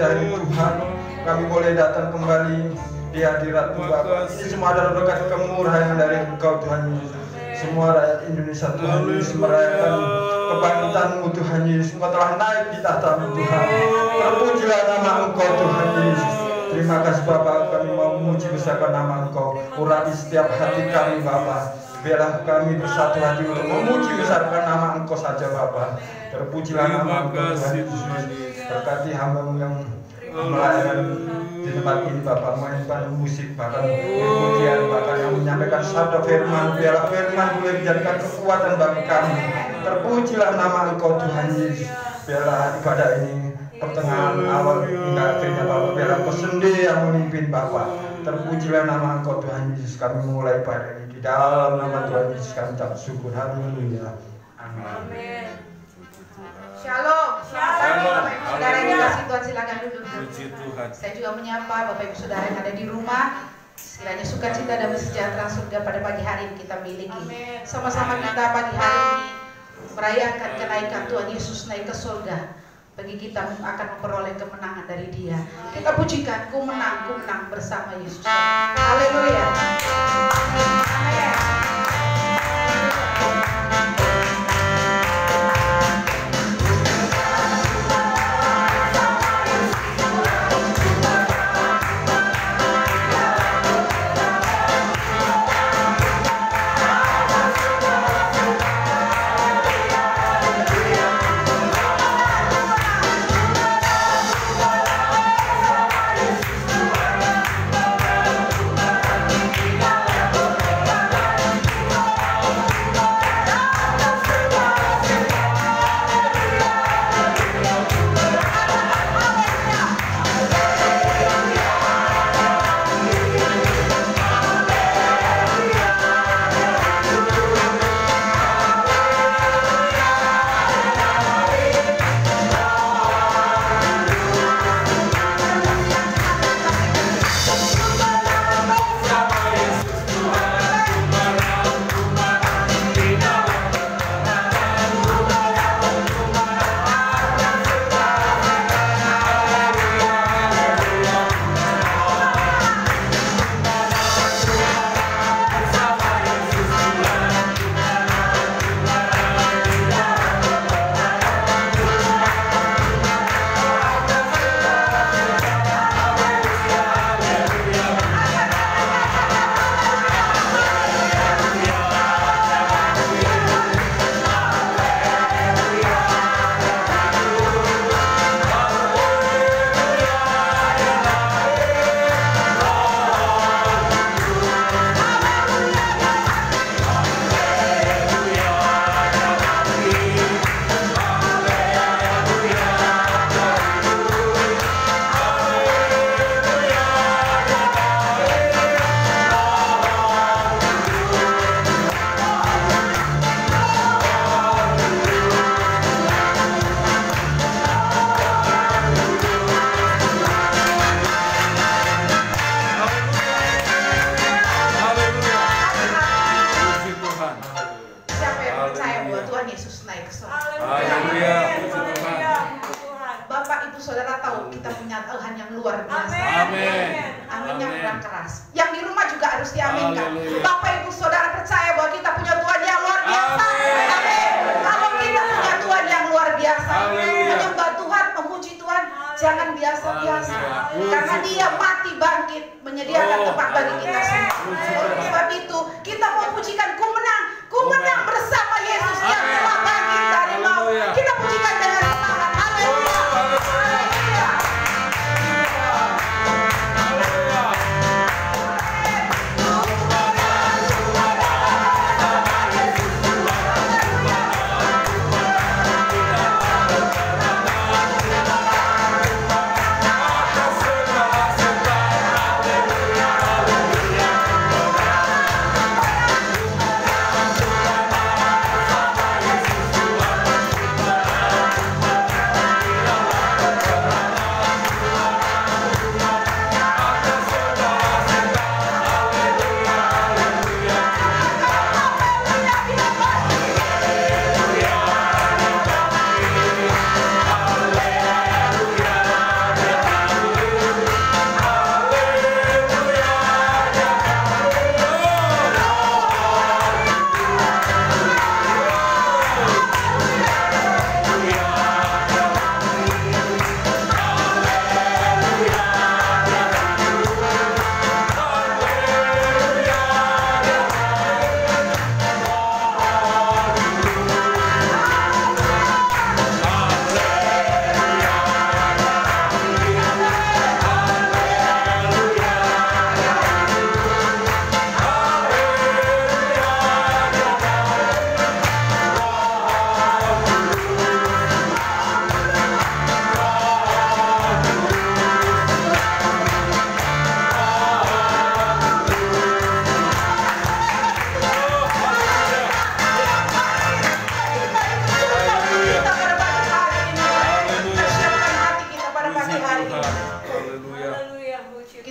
indah ini Tuhan, kami boleh datang kembali di hadirat Bapa. Ini semua adalah berkat kemurahan dari Engkau Tuhan Yesus. Semua rakyat Indonesia Tuhan Yesus merayakan kebangkitan-Mu Tuhan Yesus. Engkau telah naik di tahta-Mu Tuhan. Terpujilah nama Engkau Tuhan Yesus. Terima kasih Bapa, kami mau memuji besarkan nama Engkau. Urapi setiap hati kami Bapa. Biarlah kami bersatu hati untuk memuji besarkan nama Engkau saja Bapa. Terpujilah nama Engkau Tuhan Yesus. Berkati hamba-Mu yang melayakan di tempat ini Bapak, mainkan musik, bahkan pujian, bahkan yang menyampaikan sabda firman. Biarlah firman boleh dijadikan kekuatan bagi kami. Terpujilah nama Engkau Tuhan Yesus. Biarlah ibadah ini pertengahan awal hingga akhirnya Bapak, biarlah Engkau sendiri yang memimpin Bapak. Terpujilah nama Engkau Tuhan Yesus. Kami mulai ibadah ini di dalam nama Tuhan Yesus kami ucap syukur. Haleluya. Amin. Shalom. Bapak Ibu Saudara yang dikasihi Tuhan, silakan duduk. Saya juga menyapa Bapak Ibu Saudara yang ada di rumah. Kiranya sukacita dan sejahtera surga pada pagi hari ini kita miliki. Sama-sama kita pagi hari ini merayakan kenaikan Tuhan Yesus naik ke surga. Bagi kita akan memperoleh kemenangan dari Dia. Kita pujikan, ku menang bersama Yesus. Haleluya. Amin.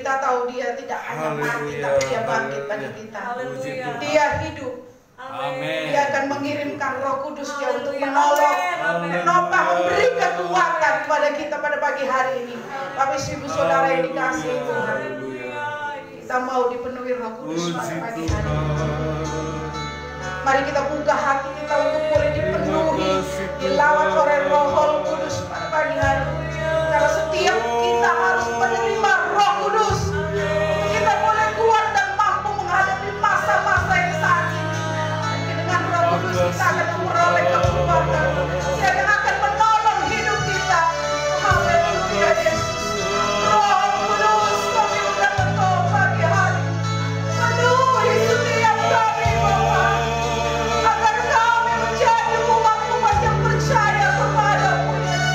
kita tahu Dia tidak hanya mati, tapi Dia bangkit bagi kita. Dia hidup. Amin. Dia akan mengirimkan Roh Kudus-Nya untuk menolong, menopang, memberi kekuatan kepada kita pada pagi hari ini. Bapak Ibu Saudara yang dikasihi Tuhan, kita mau dipenuhi Roh Kudus pada pagi hari ini. Mari kita buka hati kita untuk boleh dipenuhi, dilawat oleh Roh Kudus pada pagi hari ini. Karena setiap kita harus menerima Roh Kudus untuk kita boleh kuat dan mampu menghadapi masa-masa yang saat ini. Dengan Roh Kudus kita akan memperoleh kekuatan yang akan menolong hidup kita. Haleluya Yesus. Roh Kudus, kami undang Engkau pagi hari. Penuhi setiap kami Bapa, agar kami menjadi umat-umat yang percaya kepadamu Yesus.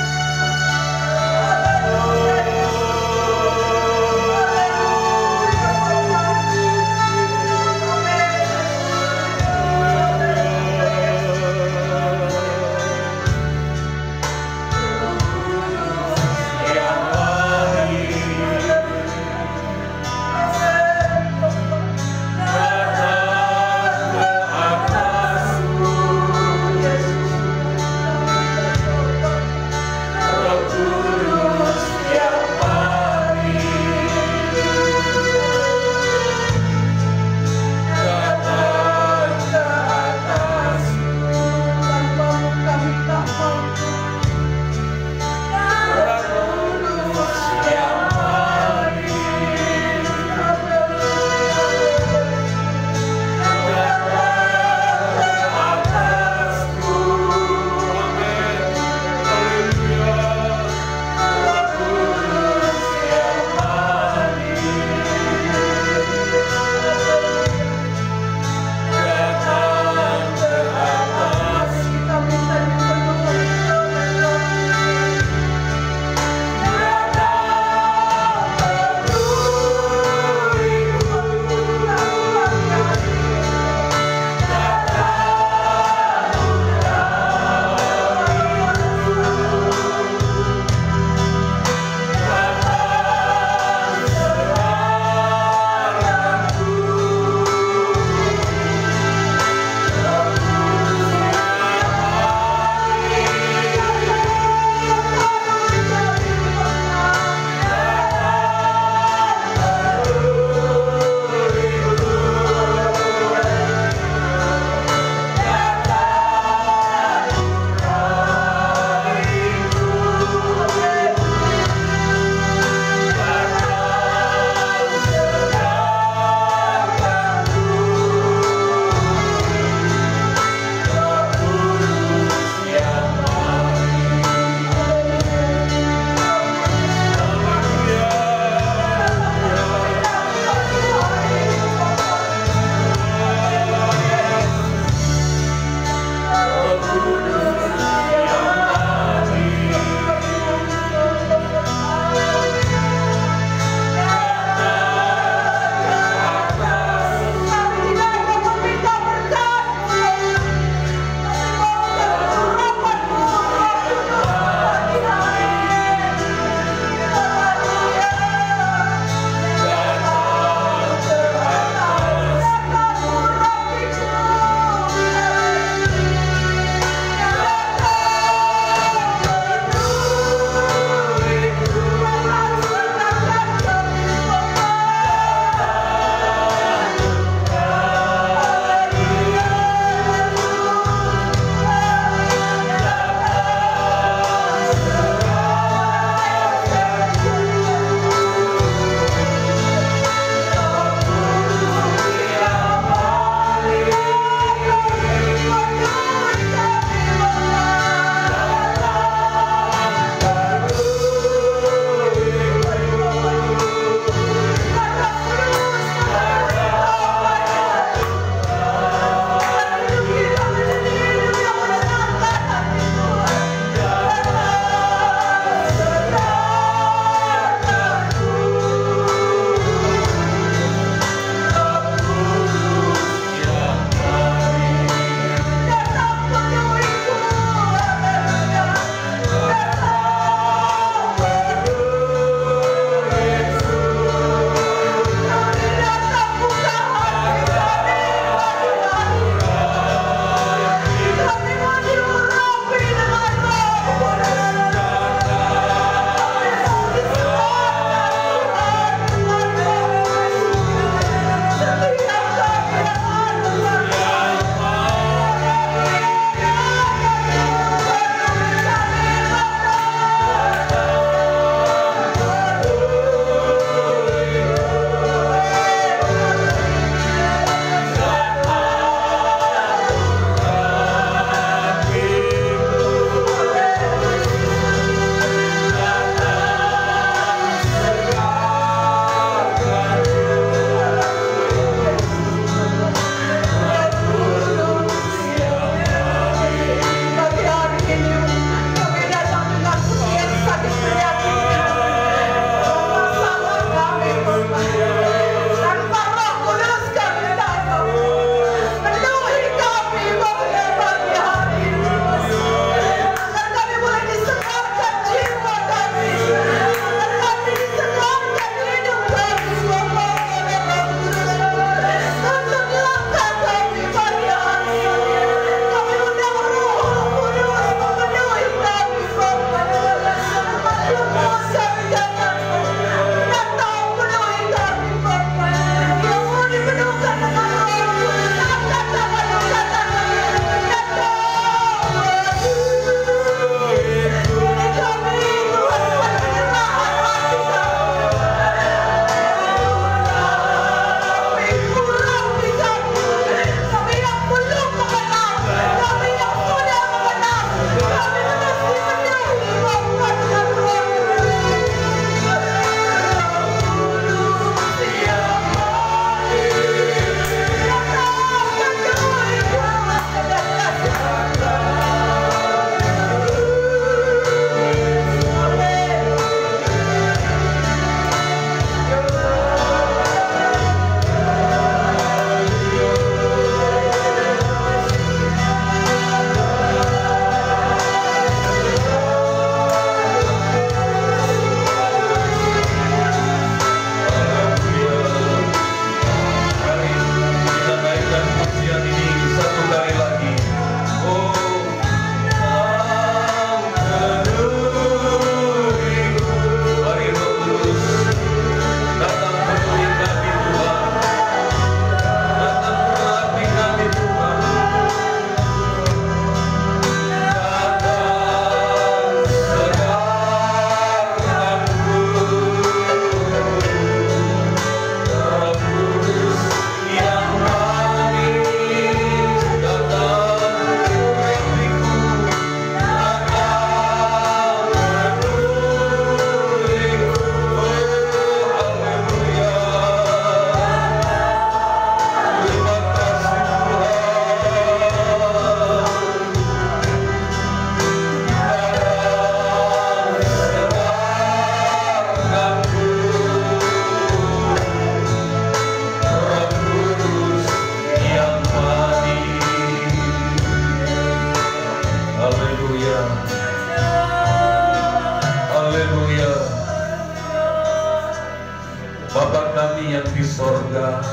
Bapa kami yang di sorga,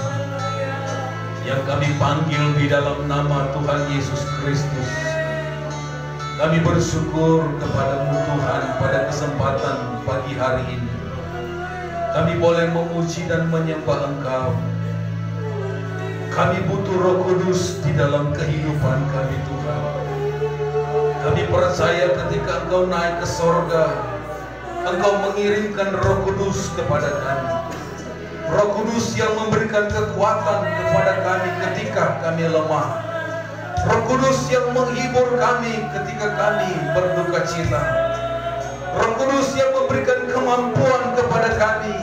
yang kami panggil di dalam nama Tuhan Yesus Kristus, kami bersyukur kepadamu Tuhan pada kesempatan pagi hari ini. Kami boleh memuji dan menyembah Engkau. Kami butuh Roh Kudus di dalam kehidupan kami Tuhan. Kami percaya ketika Engkau naik ke sorga, Engkau mengirimkan Roh Kudus kepada kami. Roh Kudus yang memberikan kekuatan kepada kami ketika kami lemah. Roh Kudus yang menghibur kami ketika kami berduka cita. Roh Kudus yang memberikan kemampuan kepada kami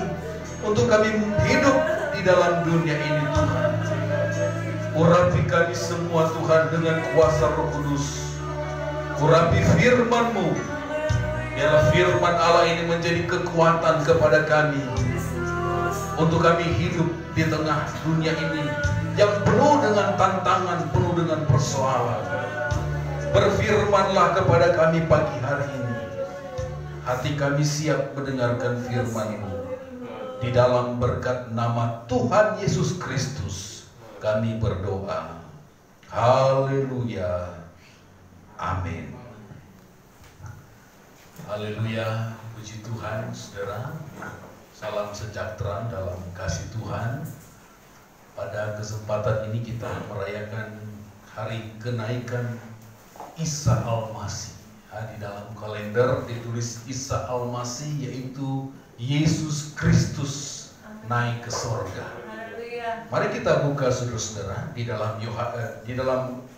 untuk kami hidup di dalam dunia ini Tuhan. Urapi kami semua Tuhan dengan kuasa Roh Kudus. Urapi firman-Mu. Biarlah firman Allah ini menjadi kekuatan kepada kami untuk kami hidup di tengah dunia ini yang penuh dengan tantangan, penuh dengan persoalan. Berfirmanlah kepada kami pagi hari ini. Hati kami siap mendengarkan firman-Mu. Di dalam berkat nama Tuhan Yesus Kristus kami berdoa. Haleluya. Amin. Haleluya. Puji Tuhan, saudara. Salam sejahtera dalam kasih Tuhan. Pada kesempatan ini kita merayakan hari kenaikan Isa Al-Masih. Di dalam kalender ditulis Isa Al-Masih, yaitu Yesus Kristus naik ke sorga. Mari kita buka saudara-saudara di dalam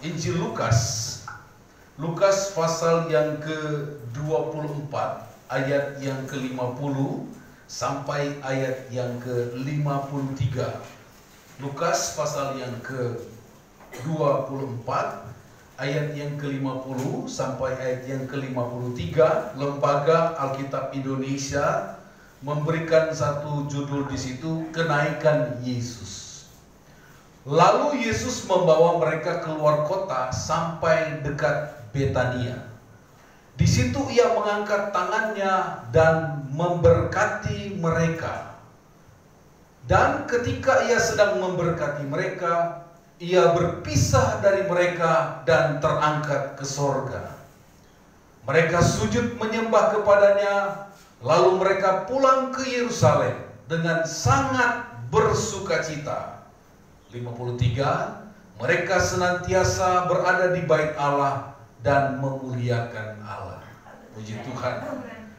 Injil Lukas. Lukas pasal yang ke-24 ayat yang ke-50 sampai ayat yang ke-53. Lukas pasal yang ke-24 ayat yang ke-50 sampai ayat yang ke-53. Lembaga Alkitab Indonesia memberikan satu judul di situ, kenaikan Yesus. Lalu Yesus membawa mereka keluar kota sampai dekat Betania. Di situ ia mengangkat tangannya dan memberkati mereka. Dan ketika ia sedang memberkati mereka, ia berpisah dari mereka dan terangkat ke sorga. Mereka sujud menyembah kepadanya, lalu mereka pulang ke Yerusalem dengan sangat bersukacita. 53, mereka senantiasa berada di bait Allah dan memuliakan Allah. Puji Tuhan.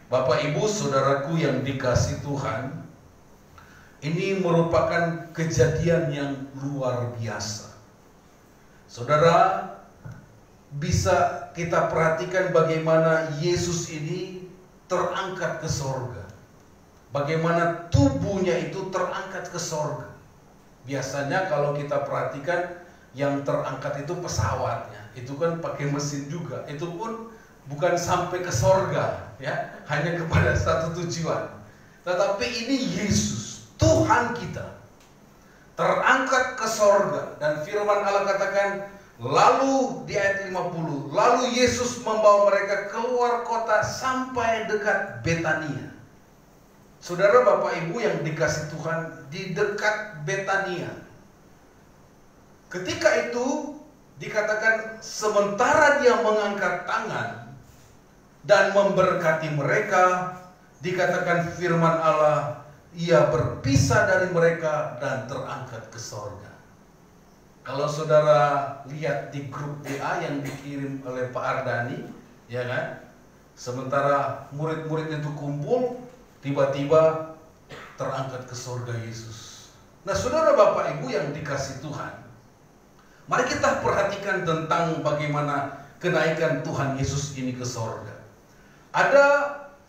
Bapak Ibu saudaraku yang dikasih Tuhan, ini merupakan kejadian yang luar biasa. Saudara, bisa kita perhatikan bagaimana Yesus ini terangkat ke sorga. Bagaimana tubuhnya itu terangkat ke sorga. Biasanya kalau kita perhatikan yang terangkat itu pesawatnya, itu kan pakai mesin juga. Itu pun bukan sampai ke sorga, ya, hanya kepada satu tujuan. Tetapi ini Yesus, Tuhan kita, terangkat ke sorga. Dan firman Allah katakan, lalu di ayat 50, lalu Yesus membawa mereka keluar kota sampai dekat Betania. Saudara, Bapak Ibu yang dikasih Tuhan, di dekat Betania. Ketika itu dikatakan sementara dia mengangkat tangan dan memberkati mereka, dikatakan firman Allah, ia berpisah dari mereka dan terangkat ke sorga. Kalau saudara lihat di grup WA yang dikirim oleh Pak Ardani, ya kan? Sementara murid-murid itu kumpul, tiba-tiba terangkat ke sorga Yesus. Nah, saudara, Bapak Ibu yang dikasih Tuhan, mari kita perhatikan tentang bagaimana kenaikan Tuhan Yesus ini ke sorga. Ada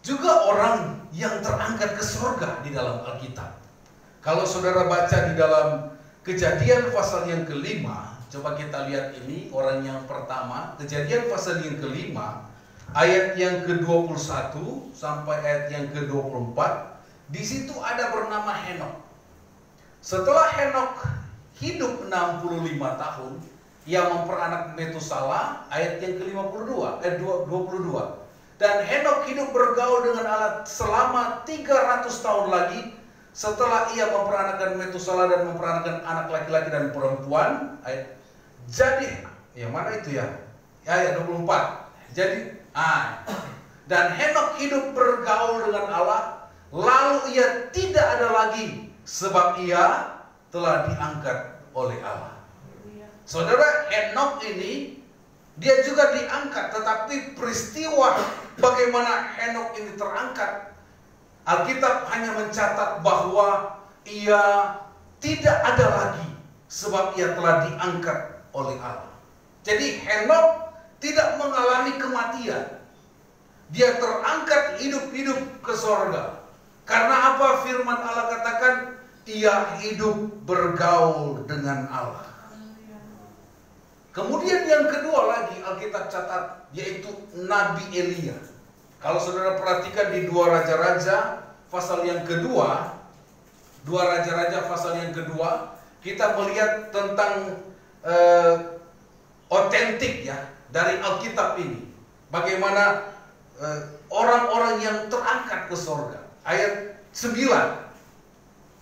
juga orang yang terangkat ke sorga di dalam Alkitab. Kalau saudara baca di dalam Kejadian pasal yang ke-5, coba kita lihat ini orang yang pertama. Kejadian pasal yang ke-5 ayat yang ke-21 sampai ayat yang ke-24. Di situ ada bernama Henok. Setelah Henok hidup 65 tahun, ia memperanak Metusala, ayat yang ke-52, 22. Dan Henok hidup bergaul dengan Allah selama 300 tahun lagi, setelah ia memperanakan Metusala dan memperanakan anak laki-laki dan perempuan, jadi yang mana itu ya? Ayat 24. Jadi dan Henok hidup bergaul dengan Allah, lalu ia tidak ada lagi sebab ia telah diangkat oleh Allah. Saudara, Henok ini dia juga diangkat, tetapi peristiwa bagaimana Henok ini terangkat, Alkitab hanya mencatat bahwa ia tidak ada lagi sebab ia telah diangkat oleh Allah. Jadi Henok tidak mengalami kematian. Dia terangkat hidup-hidup ke sorga. Karena apa? Firman Allah katakan, ia hidup bergaul dengan Allah. Kemudian yang kedua lagi Alkitab catat, yaitu Nabi Elia. Kalau saudara perhatikan di 2 Raja-Raja pasal yang kedua, 2 Raja-Raja pasal yang kedua, kita melihat tentang otentik ya dari Alkitab ini. Bagaimana orang-orang yang terangkat ke sorga. Ayat 9.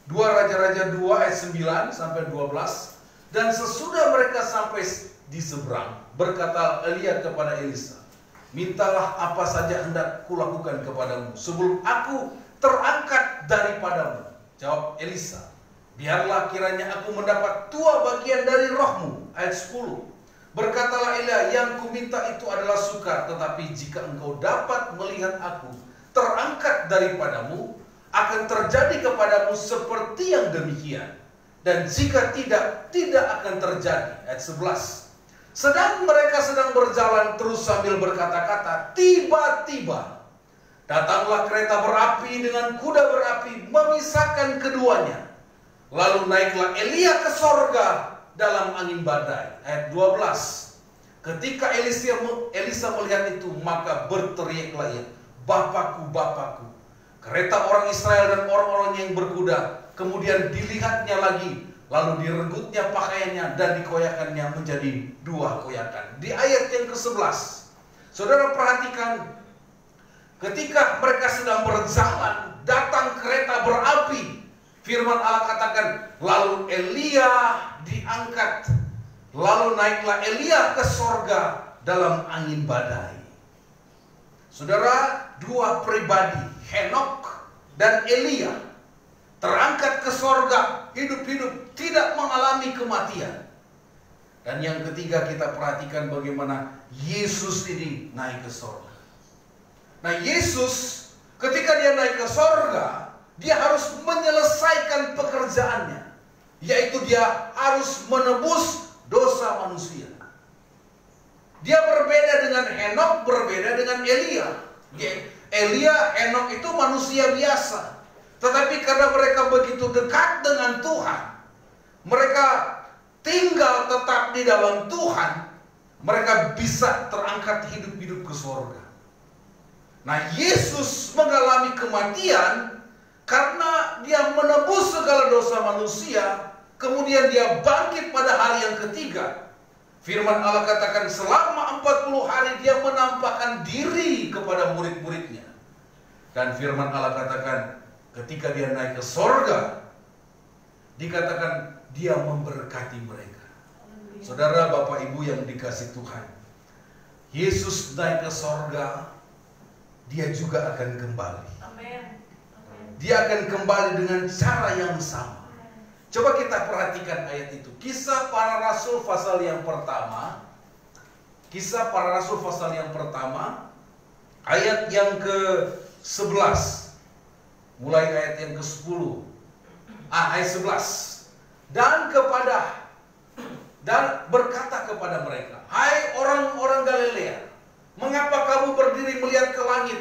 2 Raja-Raja 2 ayat 9 sampai 12. Dan sesudah mereka sampai di seberang, berkata Elia kepada Elisa, mintalah apa saja hendak kulakukan kepadamu sebelum aku terangkat daripadamu. Jawab Elisa, biarlah kiranya aku mendapat 2 bagian dari rohmu. Ayat 10. Berkatalah Elia, yang kuminta itu adalah sukar, tetapi jika engkau dapat melihat aku terangkat daripadamu, akan terjadi kepadamu seperti yang demikian. Dan jika tidak, tidak akan terjadi. Ayat 11. Sedang mereka sedang berjalan terus sambil berkata-kata, tiba-tiba datanglah kereta berapi dengan kuda berapi memisahkan keduanya. Lalu naiklah Elia ke sorga dalam angin badai. Ayat 12. Ketika Elisa melihat itu, maka berteriaklah ia, Bapakku, Bapakku. Kereta orang Israel dan orang-orang yang berkuda. Kemudian dilihatnya lagi, lalu direnggutnya pakaiannya dan dikoyakannya menjadi 2 koyakan. Di ayat yang ke-11, saudara perhatikan, ketika mereka sedang berjalan, datang kereta berapi. Firman Allah katakan, lalu Elia diangkat, lalu naiklah Elia ke sorga dalam angin badai. Saudara, 2 pribadi, Henok dan Elia, terangkat ke sorga, hidup-hidup, tidak mengalami kematian. Dan yang ketiga, kita perhatikan bagaimana Yesus ini naik ke sorga. Nah, Yesus ketika dia naik ke sorga, dia harus menyelesaikan pekerjaannya, yaitu dia harus menebus dosa manusia. Dia berbeda dengan Henok, berbeda dengan Elia. Henok itu manusia biasa. Tetapi karena mereka begitu dekat dengan Tuhan, mereka tinggal tetap di dalam Tuhan, mereka bisa terangkat hidup-hidup ke surga. Nah, Yesus mengalami kematian karena dia menebus segala dosa manusia, kemudian dia bangkit pada hari yang ketiga. Firman Allah katakan selama 40 hari dia menampakkan diri kepada murid-muridnya. Dan firman Allah katakan ketika dia naik ke sorga, dikatakan dia memberkati mereka. Saudara, Bapak, Ibu yang dikasih Tuhan, Yesus naik ke sorga, dia juga akan kembali. Dia akan kembali dengan cara yang sama. Coba kita perhatikan ayat itu. Kisah Para Rasul pasal yang pertama. Kisah Para Rasul pasal yang pertama, ayat yang ke-11. Mulai ayat yang ke-10. Ayat 11. Dan berkata kepada mereka, hai orang-orang Galilea, mengapa kamu berdiri melihat ke langit?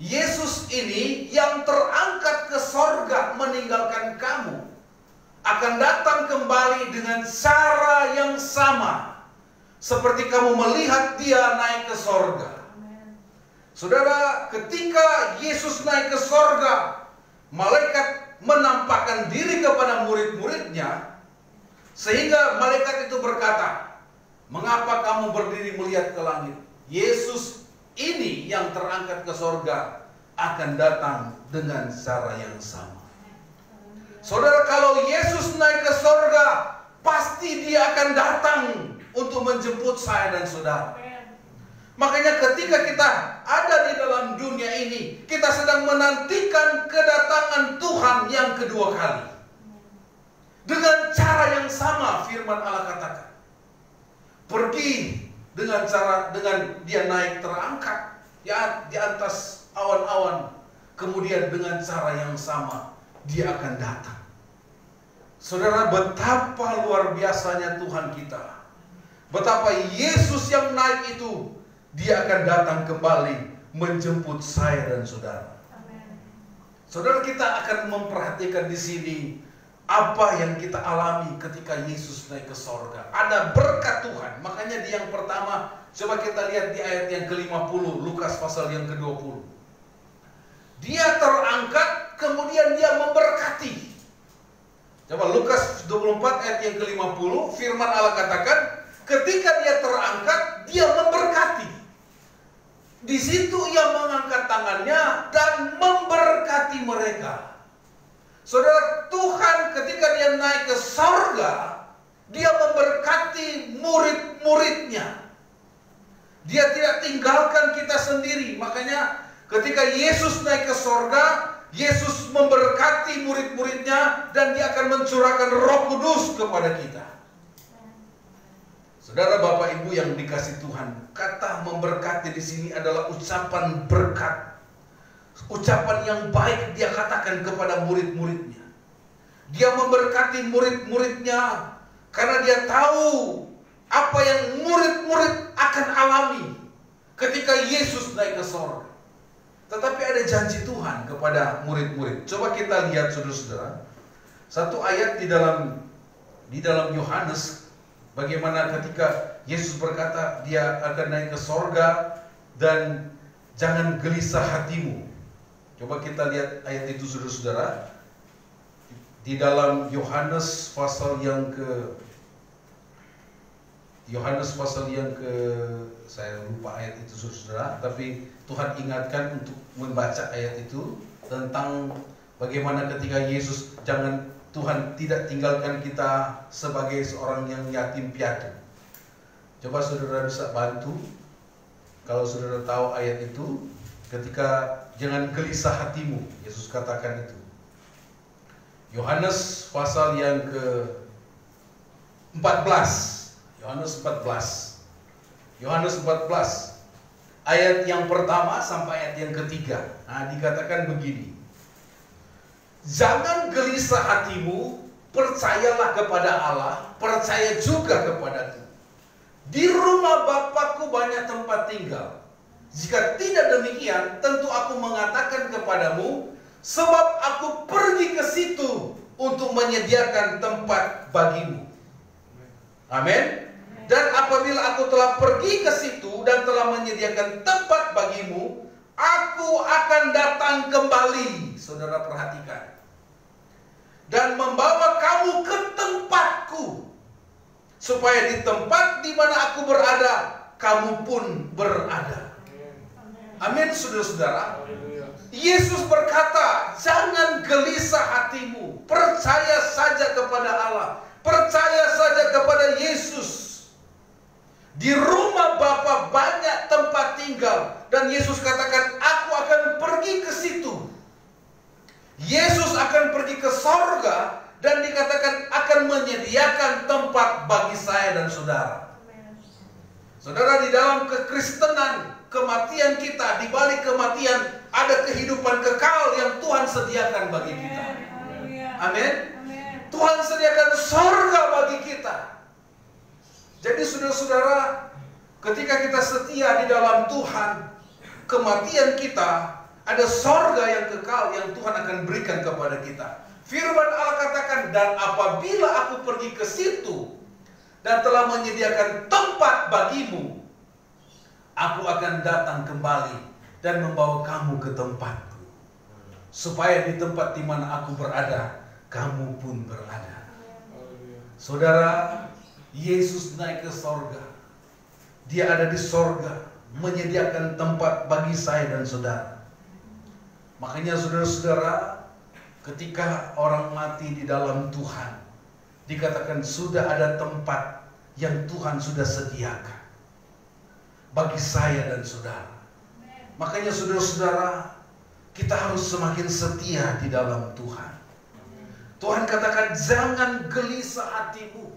Yesus ini yang terangkat ke sorga meninggalkan kamu, akan datang kembali dengan cara yang sama seperti kamu melihat dia naik ke sorga. Saudara, ketika Yesus naik ke sorga, malaikat menampakkan diri kepada murid-muridnya, sehingga malaikat itu berkata, mengapa kamu berdiri melihat ke langit? Yesus ini yang terangkat ke sorga akan datang dengan cara yang sama. Saudara, kalau Yesus naik ke sorga, pasti dia akan datang untuk menjemput saya dan saudara. Makanya ketika kita ada di dalam dunia ini, kita sedang menantikan kedatangan Tuhan yang kedua kali. Dengan cara yang sama firman Allah katakan. Pergi dengan dia naik terangkat di atas awan-awan. Kemudian dengan cara yang sama dia akan datang. Saudara, betapa luar biasanya Tuhan kita. Betapa Yesus yang naik itu, dia akan datang kembali menjemput saya dan saudara. Amen. Saudara, kita akan memperhatikan di sini apa yang kita alami ketika Yesus naik ke sorga. Ada berkat Tuhan. Makanya di yang pertama, coba kita lihat di ayat yang ke-50, Lukas pasal yang ke-20. Dia terangkat, kemudian dia memberkati. Coba Lukas 24 ayat yang ke-50, firman Allah katakan, ketika dia terangkat, dia memberkati. Di situ ia mengangkat tangannya dan memberkati mereka. Saudara, Tuhan ketika dia naik ke sorga, dia memberkati murid-muridnya. Dia tidak tinggalkan kita sendiri. Makanya ketika Yesus naik ke sorga, Yesus memberkati murid-muridnya dan dia akan mencurahkan Roh Kudus kepada kita. Saudara, Bapak Ibu yang dikasih Tuhan, kata memberkati di sini adalah ucapan berkat. Ucapan yang baik dia katakan kepada murid-muridnya. Dia memberkati murid-muridnya karena dia tahu apa yang murid-murid akan alami ketika Yesus naik ke sorga. Tetapi ada janji Tuhan kepada murid-murid. Coba kita lihat saudara-saudara, satu ayat di dalam Yohanes, bagaimana ketika Yesus berkata dia akan naik ke sorga dan jangan gelisah hatimu. Coba kita lihat ayat itu saudara-saudara. Di dalam Yohanes pasal yang ke saya lupa ayat itu saudara, tapi Tuhan ingatkan untuk membaca ayat itu tentang bagaimana ketika Yesus Tuhan tidak tinggalkan kita sebagai seorang yang yatim piatu. Coba saudara bisa bantu kalau saudara tahu ayat itu, ketika jangan gelisah hatimu, Yesus katakan itu. Yohanes pasal yang ke-14. Yohanes 14 ayat yang pertama sampai ayat yang ketiga. Nah, dikatakan begini. Jangan gelisah hatimu, percayalah kepada Allah, percaya juga kepadaku. Di rumah Bapakku banyak tempat tinggal. Jika tidak demikian, tentu aku mengatakan kepadamu, sebab aku pergi ke situ untuk menyediakan tempat bagimu. Amin. Dan apabila aku telah pergi ke situ dan telah menyediakan tempat bagimu, aku akan datang kembali. Saudara perhatikan. Dan membawa kamu ke tempatku, supaya di tempat di mana aku berada, kamu pun berada. Amin, saudara-saudara. Yesus berkata, jangan gelisah hatimu, percaya saja kepada Allah, percaya saja kepada Yesus. Di rumah Bapa banyak tempat tinggal, dan Yesus katakan, aku akan pergi ke situ. Yesus akan pergi ke sorga, dan dikatakan akan menyediakan tempat bagi saya dan saudara. Saudara, di dalam kekristenan, kematian kita, di balik kematian ada kehidupan kekal yang Tuhan sediakan bagi kita. Amin. Tuhan sediakan sorga bagi kita. Jadi saudara-saudara, ketika kita setia di dalam Tuhan, kematian kita ada sorga yang kekal yang Tuhan akan berikan kepada kita. Firman Allah katakan, dan apabila aku pergi ke situ dan telah menyediakan tempat bagimu, aku akan datang kembali dan membawa kamu ke tempatku, supaya di tempat di mana aku berada, kamu pun berada. Saudara, Yesus naik ke sorga. Dia ada di sorga, menyediakan tempat bagi saya dan saudara. Makanya saudara-saudara, ketika orang mati di dalam Tuhan, dikatakan sudah ada tempat yang Tuhan sudah sediakan bagi saya dan saudara. Makanya saudara-saudara, kita harus semakin setia di dalam Tuhan. Tuhan katakan jangan gelisah hatimu.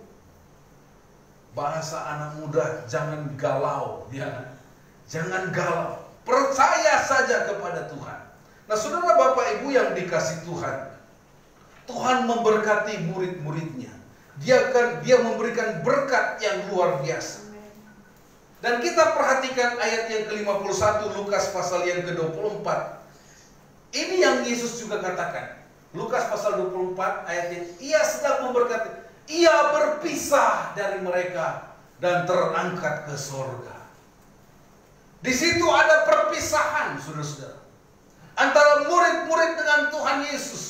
Bahasa anak muda, jangan galau, ya. Jangan galau. Percaya saja kepada Tuhan. Nah, saudara Bapak Ibu yang dikasih Tuhan, Tuhan memberkati murid-muridnya. Dia memberikan berkat yang luar biasa. Dan kita perhatikan ayat yang ke-51 Lukas pasal yang ke-24. Ini yang Yesus juga katakan. Lukas pasal 24 ayat yang ia sedang memberkati. Ia berpisah dari mereka dan terangkat ke sorga. Di situ ada perpisahan, saudara-saudara, antara murid-murid dengan Tuhan Yesus.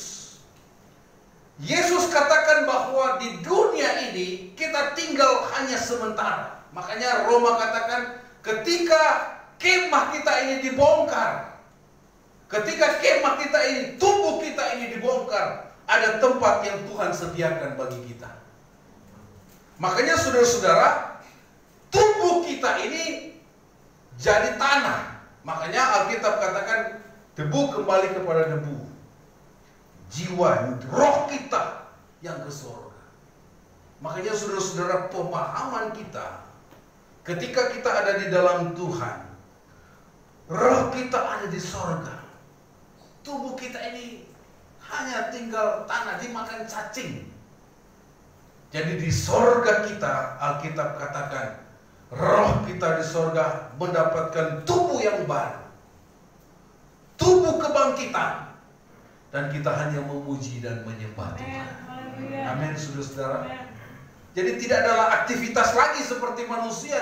Yesus katakan bahwa di dunia ini kita tinggal hanya sementara. Makanya Roma katakan ketika kemah kita ini dibongkar, ketika kemah kita ini, tubuh kita ini dibongkar, ada tempat yang Tuhan sediakan bagi kita. Makanya saudara-saudara, tubuh kita ini jadi tanah. Makanya Alkitab katakan debu kembali kepada debu. Jiwa, roh kita yang ke surga. Makanya saudara-saudara, pemahaman kita ketika kita ada di dalam Tuhan, roh kita ada di surga. Tubuh kita ini hanya tinggal tanah, dimakan cacing. Jadi di sorga kita, Alkitab katakan, roh kita di sorga mendapatkan tubuh yang baru, tubuh kebangkitan, dan kita hanya memuji dan menyembah Tuhan. Amin, saudara-saudara. Jadi tidak adalah aktivitas lagi seperti manusia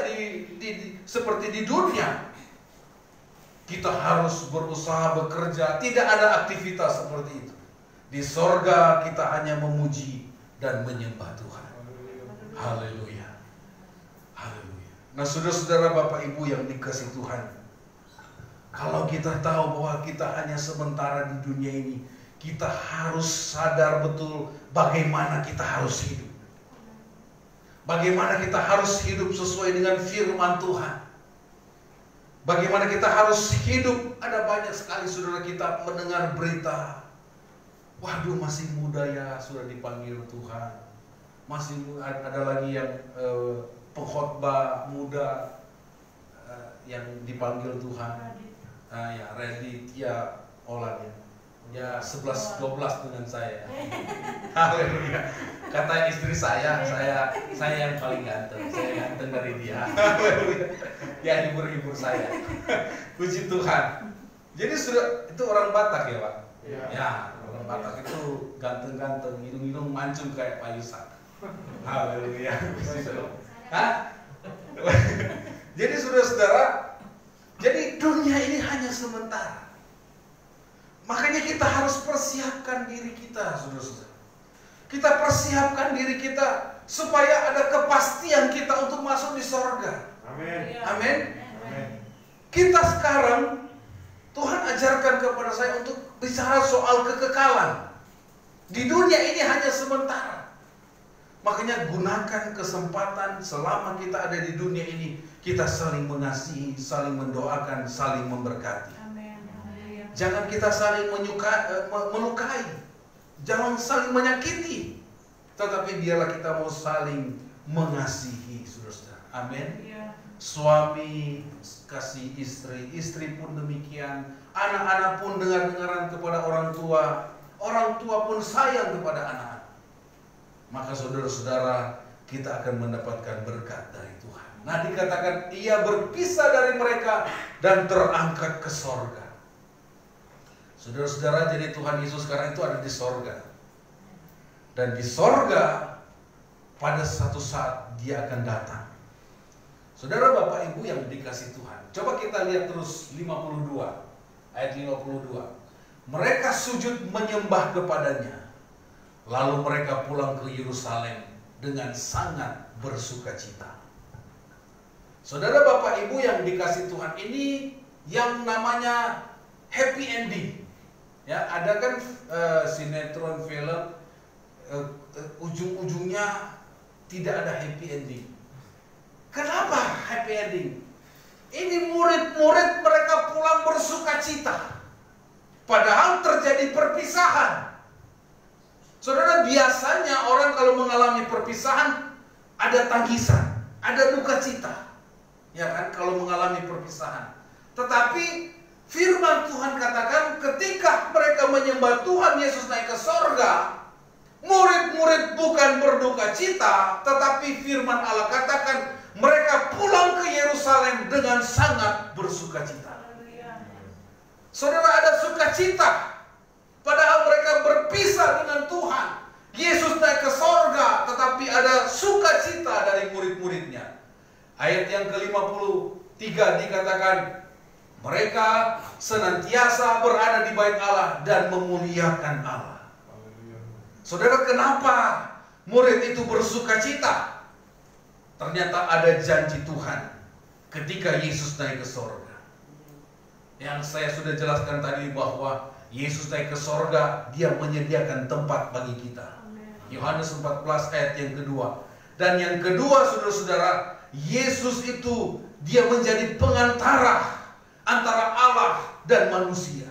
seperti di dunia. Kita harus berusaha bekerja, tidak ada aktivitas seperti itu. Di sorga kita hanya memuji dan menyembah Tuhan. Haleluya. Haleluya. Nah, saudara-saudara, Bapak Ibu yang dikasihi Tuhan, kalau kita tahu bahwa kita hanya sementara di dunia ini, kita harus sadar betul bagaimana kita harus hidup. Bagaimana kita harus hidup sesuai dengan firman Tuhan. Bagaimana kita harus hidup. Ada banyak sekali saudara kita mendengar berita, waduh masih muda ya sudah dipanggil Tuhan. Masih ada lagi yang pengkhotbah muda yang dipanggil Tuhan. Ya Raditya Olan ya 11-12 dengan saya. Haleluya. Kata istri saya yang paling ganteng. Saya ganteng dari dia. Haleluya. Ya hibur saya. Puji Tuhan. Jadi sudah itu orang Batak ya Pak? Ya orang Batak itu ganteng-ganteng, hidung-hidung mancung kayak Pak Yusak. Haleluya. Hah? Jadi saudara-saudara, jadi dunia ini hanya sementara. Makanya kita harus persiapkan diri kita, saudara-saudara. Kita persiapkan diri kita supaya ada kepastian kita untuk masuk di sorga. Amin. Amin. Kita sekarang, Tuhan ajarkan kepada saya untuk bicara soal kekekalan. Di dunia ini hanya sementara. Makanya gunakan kesempatan selama kita ada di dunia ini, kita saling mengasihi, saling mendoakan, saling memberkati. Jangan kita saling melukai, jangan saling menyakiti, tetapi biarlah kita mau saling mengasihi, saudara-saudara. Amin. Suami kasih istri, istri pun demikian, anak-anak pun dengar-dengaran kepada orang tua pun sayang kepada anak-anak. Maka saudara-saudara, kita akan mendapatkan berkat dari Tuhan. Nah, dikatakan ia berpisah dari mereka dan terangkat ke sorga. Saudara-saudara, jadi Tuhan Yesus sekarang itu ada di sorga. Dan di sorga, pada satu saat dia akan datang. Saudara Bapak Ibu yang dikasih Tuhan, coba kita lihat terus 52, ayat 52. Mereka sujud menyembah kepadanya. Lalu mereka pulang ke Yerusalem dengan sangat bersukacita. Saudara Bapak Ibu yang dikasih Tuhan, ini yang namanya happy ending. Ya, ada kan sinetron film ujung-ujungnya tidak ada happy ending. Kenapa happy ending? Ini murid-murid mereka pulang bersukacita, padahal terjadi perpisahan. Saudara, biasanya orang kalau mengalami perpisahan ada tangisan, ada duka cita, ya kan, kalau mengalami perpisahan. Tetapi firman Tuhan katakan ketika mereka menyembah Tuhan Yesus naik ke sorga, murid-murid bukan berduka cita, tetapi firman Allah katakan mereka pulang ke Yerusalem dengan sangat bersukacita. Saudara, ada sukacita, padahal mereka berpisah dengan Tuhan. Yesus naik ke sorga, tetapi ada sukacita dari murid-muridnya. Ayat yang ke-53 dikatakan, mereka senantiasa berada di bait Allah dan memuliakan Allah. Saudara, kenapa murid itu bersukacita? Ternyata ada janji Tuhan ketika Yesus naik ke sorga. Yang saya sudah jelaskan tadi bahwa Yesus naik ke sorga, Dia menyediakan tempat bagi kita. Yohanes 14 ayat yang kedua. Dan yang kedua, saudara-saudara, Yesus itu Dia menjadi pengantara antara Allah dan manusia.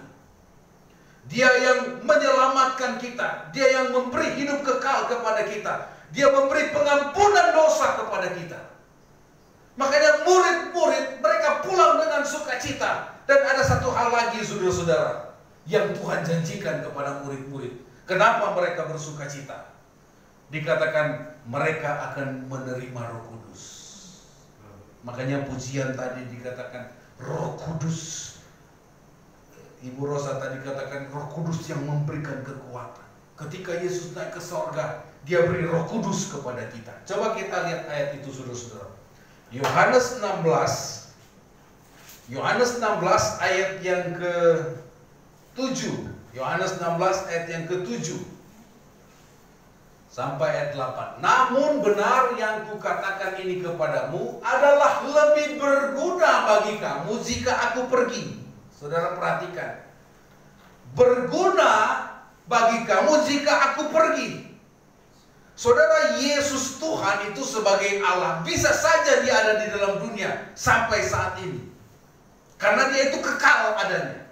Dia yang menyelamatkan kita, Dia yang memberi hidup kekal kepada kita, Dia memberi pengampunan dosa kepada kita. Makanya murid-murid mereka pulang dengan sukacita. Dan ada satu hal lagi, saudara-saudara, yang Tuhan janjikan kepada murid-murid. Kenapa mereka bersukacita? Dikatakan mereka akan menerima Roh Kudus. Makanya pujian tadi dikatakan Roh Kudus. Ibu Rosa tadi katakan Roh Kudus yang memberikan kekuatan. Ketika Yesus naik ke sorga, Dia beri Roh Kudus kepada kita. Coba kita lihat ayat itu, saudara-saudara. Yohanes 16 ayat yang ke-7. Yohanes 16 ayat yang ke-7 sampai ayat 8. Namun benar yang kukatakan ini kepadamu adalah lebih berguna bagi kamu jika aku pergi. Saudara perhatikan. Berguna bagi kamu jika aku pergi. Saudara, Yesus Tuhan itu sebagai Allah bisa saja Dia ada di dalam dunia sampai saat ini, karena Dia itu kekal adanya.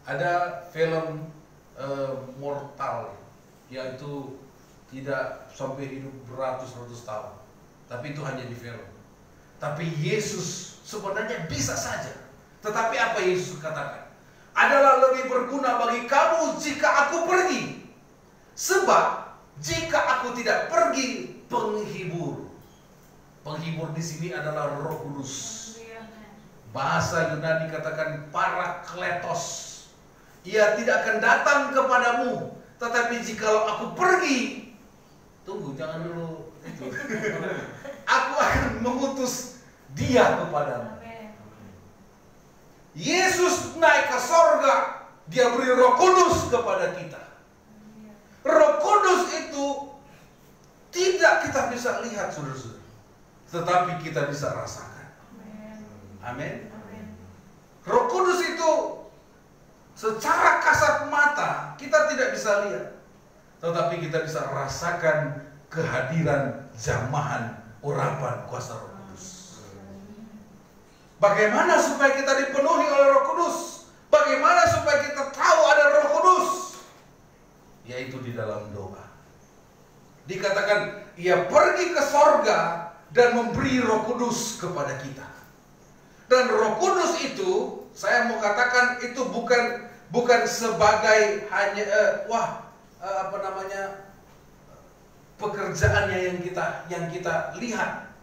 Ada film Mortal, yaitu tidak sampai hidup beratus-ratus tahun, tapi itu hanya di film. Tapi Yesus sebenarnya bisa saja. Tetapi apa Yesus katakan? Adalah lebih berguna bagi kamu jika aku pergi. Sebab jika aku tidak pergi, penghibur. Penghibur di sini adalah Roh Kudus. Bahasa Yunani katakan Parakletos. Ia tidak akan datang kepadamu, tetapi jikalau aku pergi, tunggu, jangan dulu itu. Aku akan mengutus Dia kepadamu. Yesus naik ke sorga, Dia beri Roh Kudus kepada kita. Roh Kudus itu tidak kita bisa lihat, saudara-saudara, tetapi kita bisa rasakan. Amin. Roh Kudus itu secara kasat mata kita tidak bisa lihat, tetapi kita bisa rasakan kehadiran jamahan urapan kuasa Roh Kudus. Bagaimana supaya kita dipenuhi oleh Roh Kudus? Bagaimana supaya kita tahu ada Roh Kudus? Yaitu di dalam doa. Dikatakan Ia pergi ke sorga dan memberi Roh Kudus kepada kita. Dan Roh Kudus itu, saya mau katakan itu bukan sebagai hanya pekerjaannya yang kita lihat.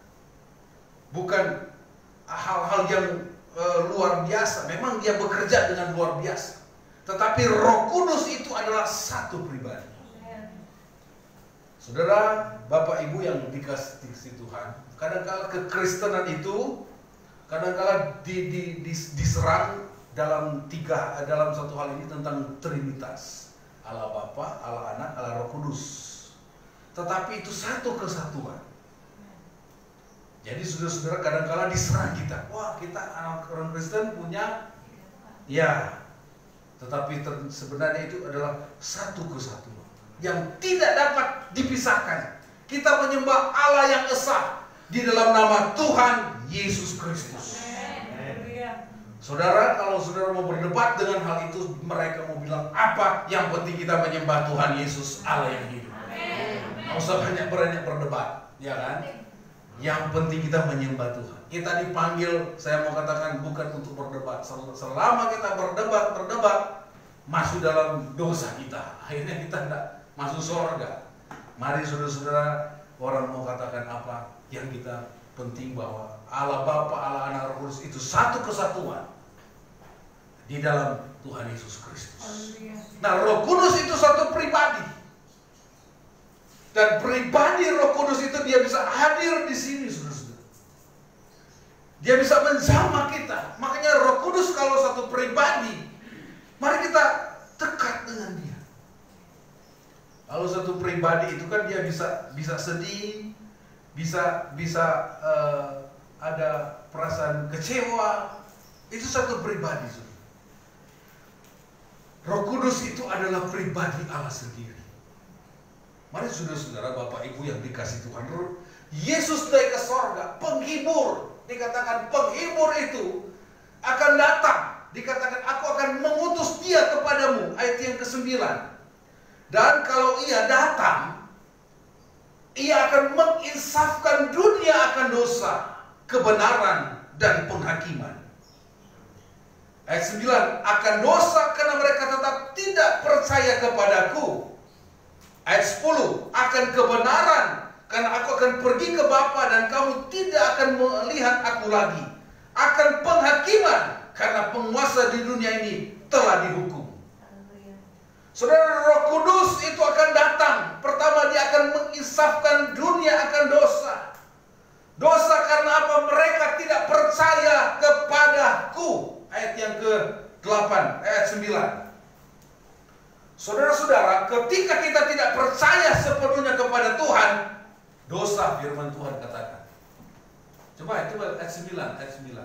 Bukan hal-hal yang luar biasa. Memang Dia bekerja dengan luar biasa. Tetapi Roh Kudus itu adalah satu pribadi. Saudara, Bapak Ibu yang dikasihi Tuhan, kadang-kala kekristenan itu kadang-kala diserang dalam satu hal ini tentang Trinitas. Allah Bapa, Allah Anak, Allah Roh Kudus. Tetapi itu satu kesatuan. Jadi saudara-saudara, kadang-kala diserang kita. Wah, kita orang Kristen punya, ya, Tetapi sebenarnya itu adalah satu kesatuan yang tidak dapat dipisahkan. Kita menyembah Allah yang esa di dalam nama Tuhan Yesus Kristus. Saudara, kalau saudara mau berdebat dengan hal itu, mereka mau bilang apa, yang penting kita menyembah Tuhan Yesus Allah yang hidup. Nggak usah banyak berdebat, ya kan? Yang penting kita menyembah Tuhan. Kita dipanggil, saya mau katakan, bukan untuk berdebat. Selama kita berdebat masuk dalam dosa kita, akhirnya kita tidak masuk surga. Mari saudara-saudara, orang mau katakan apa, yang kita penting bahwa Allah Bapa, Allah Anak, Roh Kudus itu satu kesatuan di dalam Tuhan Yesus Kristus. Nah, Roh Kudus itu satu pribadi. Dan pribadi Roh Kudus itu dia bisa hadir di sini, saudara-saudara. Dia bisa menjamah kita. Makanya Roh Kudus kalau satu pribadi, mari kita dekat dengan dia. Kalau satu pribadi itu kan dia bisa sedih, bisa ada perasaan kecewa. Itu satu pribadi, saudara. Roh Kudus itu adalah pribadi Allah sendiri. Mari saudara-saudara, Bapak Ibu yang dikasih Tuhan, Yesus naik ke sorga, penghibur. Dikatakan penghibur itu akan datang. Dikatakan aku akan mengutus dia kepadamu. Ayat yang ke-9. Dan kalau ia datang, ia akan menginsafkan dunia akan dosa, kebenaran, dan penghakiman. Ayat 9, akan dosa karena mereka tetap tidak percaya kepadaku. Ayat 10, akan kebenaran karena aku akan pergi ke Bapa dan kamu tidak akan melihat aku lagi. Akan penghakiman karena penguasa di dunia ini telah dihukum. Saudara, Roh Kudus itu akan datang. Pertama, dia akan menginsafkan dunia akan dosa. Dosa karena apa? Mereka tidak percaya kepadaku. Ayat yang ke-8, ayat 9. Saudara-saudara, ketika kita tidak percaya sepenuhnya kepada Tuhan, dosa, firman Tuhan katakan. Coba itu ayat 9, ayat 9.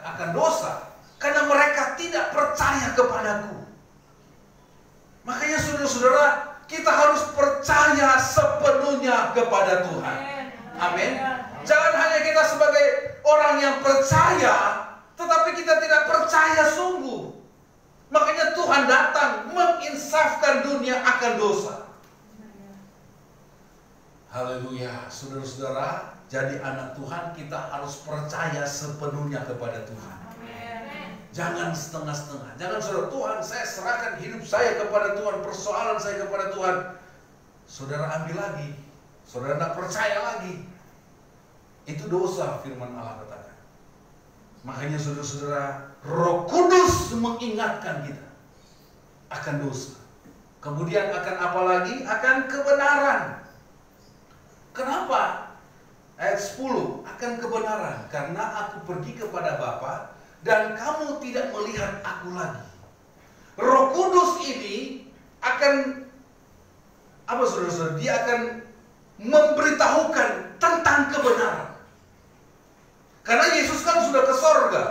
Akan dosa karena mereka tidak percaya kepadaku. Makanya saudara-saudara, kita harus percaya sepenuhnya kepada Tuhan. Amin. Jangan hanya kita sebagai orang yang percaya, tetapi kita tidak percaya sungguh. Makanya Tuhan datang menginsafkan dunia akan dosa. Haleluya. Saudara-saudara, jadi anak Tuhan kita harus percaya sepenuhnya kepada Tuhan. Jangan setengah-setengah. Jangan saudara, Tuhan saya serahkan hidup saya kepada Tuhan, persoalan saya kepada Tuhan. Saudara ambil lagi, saudara tidak percaya lagi. Itu dosa, firman Allah katakan. Makanya saudara-saudara, Roh Kudus mengingatkan kita akan dosa. Kemudian akan apa lagi? Akan kebenaran. Kenapa? Ayat 10, akan kebenaran. Karena aku pergi kepada Bapa dan kamu tidak melihat aku lagi. Roh Kudus ini akan apa saudara-saudara? Dia akan memberitahukan tentang kebenaran. Karena Yesus kan sudah ke sorga.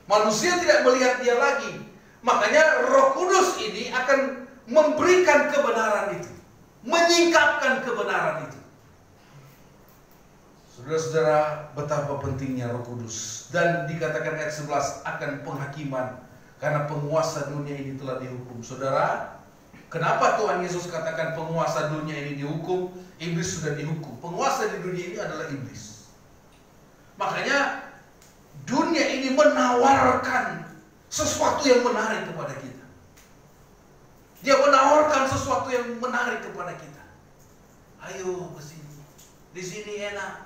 Manusia tidak melihat dia lagi. Makanya Roh Kudus ini akan memberikan kebenaran itu. Menyingkapkan kebenaran itu. Saudara-saudara, betapa pentingnya Roh Kudus. Dan dikatakan ayat 11 akan penghakiman. Karena penguasa dunia ini telah dihukum. Saudara, kenapa Tuhan Yesus katakan penguasa dunia ini dihukum? Iblis sudah dihukum. Penguasa di dunia ini adalah iblis. Makanya dunia ini menawarkan sesuatu yang menarik kepada kita. Dia menawarkan sesuatu yang menarik kepada kita. Ayo ke sini. Di sini enak.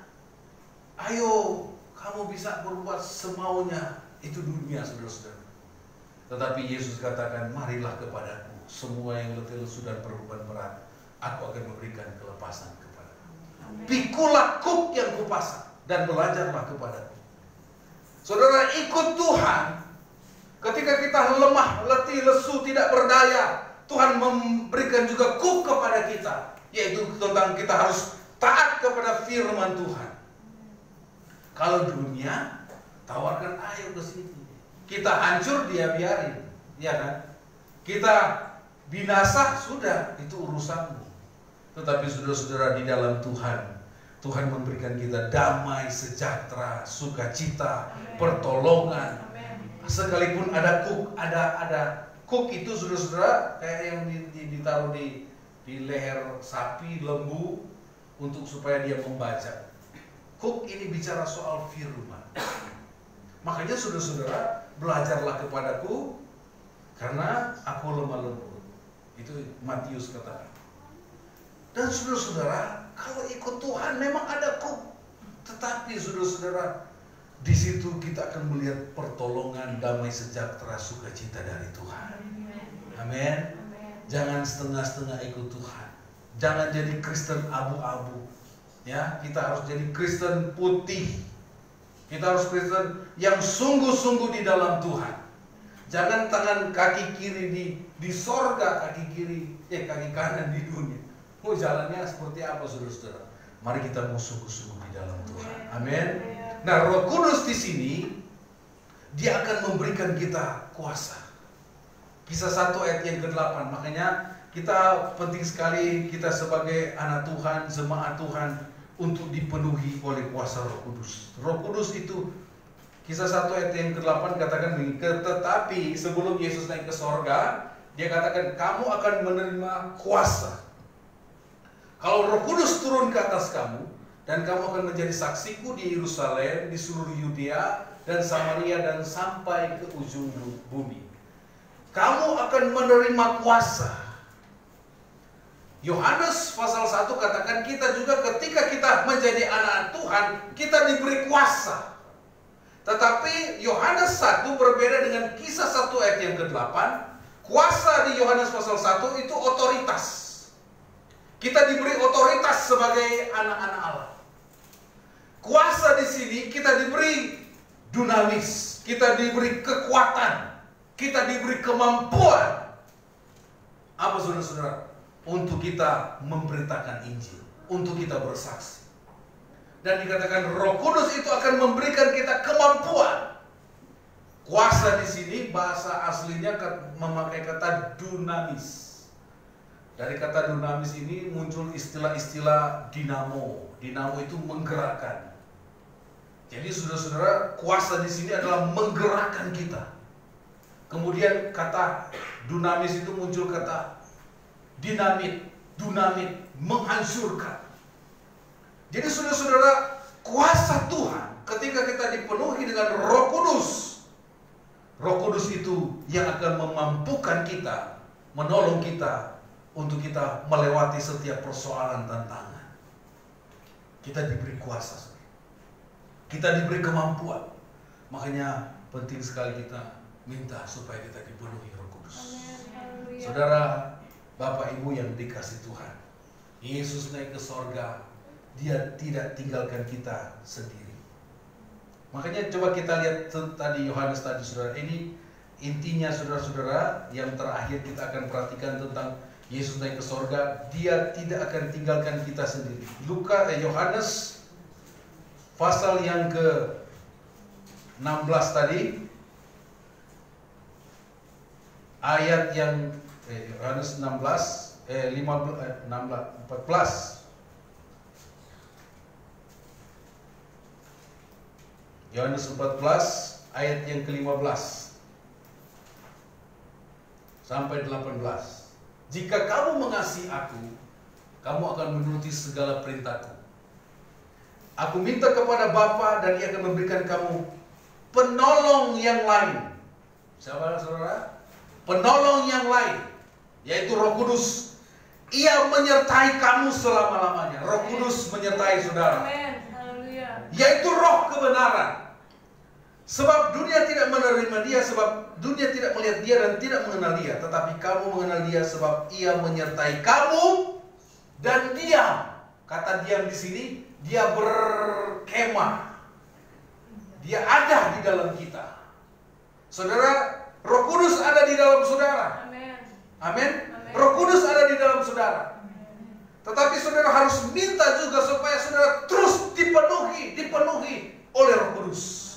Ayo, kamu bisa berbuat semaunya. Itu dunia, saudara-saudara. Tetapi Yesus katakan, marilah kepadaku. Semua yang letih lesu dan berbeban berat, aku akan memberikan kelepasan kepadamu. Pikulah kuk yang kupasang dan belajarlah kepadaku. Saudara, ikut Tuhan. Ketika kita lemah, letih, lesu, tidak berdaya, Tuhan memberikan juga kuk kepada kita, yaitu tentang kita harus taat kepada firman Tuhan. Kalau dunia tawarkan ayo ke sini, kita hancur dia biarin, ya kan? Kita binasa, sudah, itu urusanmu. Tetapi saudara-saudara, di dalam Tuhan, Tuhan memberikan kita damai, sejahtera, sukacita, pertolongan. Sekalipun ada kuk itu saudara-saudara kayak yang ditaruh di leher sapi, lembu untuk supaya dia membaca. Kuk ini bicara soal firman. Makanya saudara-saudara, belajarlah kepadaku karena aku lemah lembut. Itu Matius katakan. Dan saudara-saudara, kalau ikut Tuhan memang ada kuk. Tetapi saudara-saudara, di situ kita akan melihat pertolongan, damai sejahtera, sukacita dari Tuhan. Amin. Jangan setengah-setengah ikut Tuhan. Jangan jadi Kristen abu-abu. Ya, kita harus jadi Kristen putih. Kita harus Kristen yang sungguh-sungguh di dalam Tuhan. Jangan tangan kaki kiri di sorga, kaki kanan di dunia. Oh, jalannya seperti apa saudara-saudara? Mari kita mau sungguh-sungguh di dalam Tuhan. Amin. Nah, Roh Kudus di sini dia akan memberikan kita kuasa. Kisah 1 ayat yang ke-8. Makanya kita penting sekali kita sebagai anak Tuhan, jemaat Tuhan untuk dipenuhi oleh kuasa Roh Kudus. Roh Kudus itu Kisah 1 ayat yang ke-8 katakan begini, tetapi sebelum Yesus naik ke sorga, dia katakan kamu akan menerima kuasa. Kalau Roh Kudus turun ke atas kamu, dan kamu akan menjadi saksiku di Yerusalem, di seluruh Yudea dan Samaria dan sampai ke ujung bumi. Kamu akan menerima kuasa. Yohanes pasal 1 katakan kita juga ketika kita menjadi anak Tuhan, kita diberi kuasa. Tetapi Yohanes 1 berbeda dengan Kisah 1 ayat yang ke-8. Kuasa di Yohanes pasal 1 itu otoritas. Kita diberi otoritas sebagai anak-anak Allah. Kuasa di sini kita diberi dunamis, kita diberi kekuatan, kita diberi kemampuan. Apa saudara-saudara? Untuk kita memberitakan Injil, untuk kita bersaksi. Dan dikatakan Roh Kudus itu akan memberikan kita kemampuan. Kuasa di sini bahasa aslinya memakai kata dunamis. Dari kata dunamis ini muncul istilah-istilah dinamo. Dinamo itu menggerakkan. Jadi saudara-saudara, kuasa di sini adalah menggerakkan kita. Kemudian kata dunamis itu muncul kata dinamit, menghancurkan. Jadi saudara-saudara, kuasa Tuhan ketika kita dipenuhi dengan Roh Kudus, Roh Kudus itu yang akan memampukan kita, menolong kita untuk kita melewati setiap persoalan tantangan. Kita diberi kuasa, kita diberi kemampuan. Makanya penting sekali kita minta supaya kita dipenuhi Roh Kudus. Saudara, Bapak Ibu yang dikasih Tuhan, Yesus naik ke sorga, dia tidak tinggalkan kita sendiri. Makanya coba kita lihat tadi Yohanes tadi saudara, ini intinya saudara-saudara, yang terakhir kita akan perhatikan tentang Yesus naik ke sorga, dia tidak akan tinggalkan kita sendiri. Yohanes pasal yang ke-16 tadi, ayat yang Yohanes 14. Yohanes 14 ayat yang ke-15 sampai 18. Jika kamu mengasihi aku, kamu akan menuruti segala perintahku. Aku minta kepada Bapa dan Ia akan memberikan kamu penolong yang lain. Siapa saudara? Penolong yang lain, yaitu Roh Kudus. Ia menyertai kamu selama-lamanya. Roh Kudus menyertai saudara. Yaitu roh kebenaran. Sebab dunia tidak menerima dia, sebab dunia tidak melihat dia dan tidak mengenal dia. Tetapi kamu mengenal dia sebab ia menyertai kamu dan diam. Kata diam di sini, dia berkemah. Dia ada di dalam kita. Saudara, Roh Kudus ada di dalam saudara. Amin. Roh Kudus ada di dalam saudara. Tetapi saudara harus minta juga supaya saudara terus dipenuhi oleh Roh Kudus.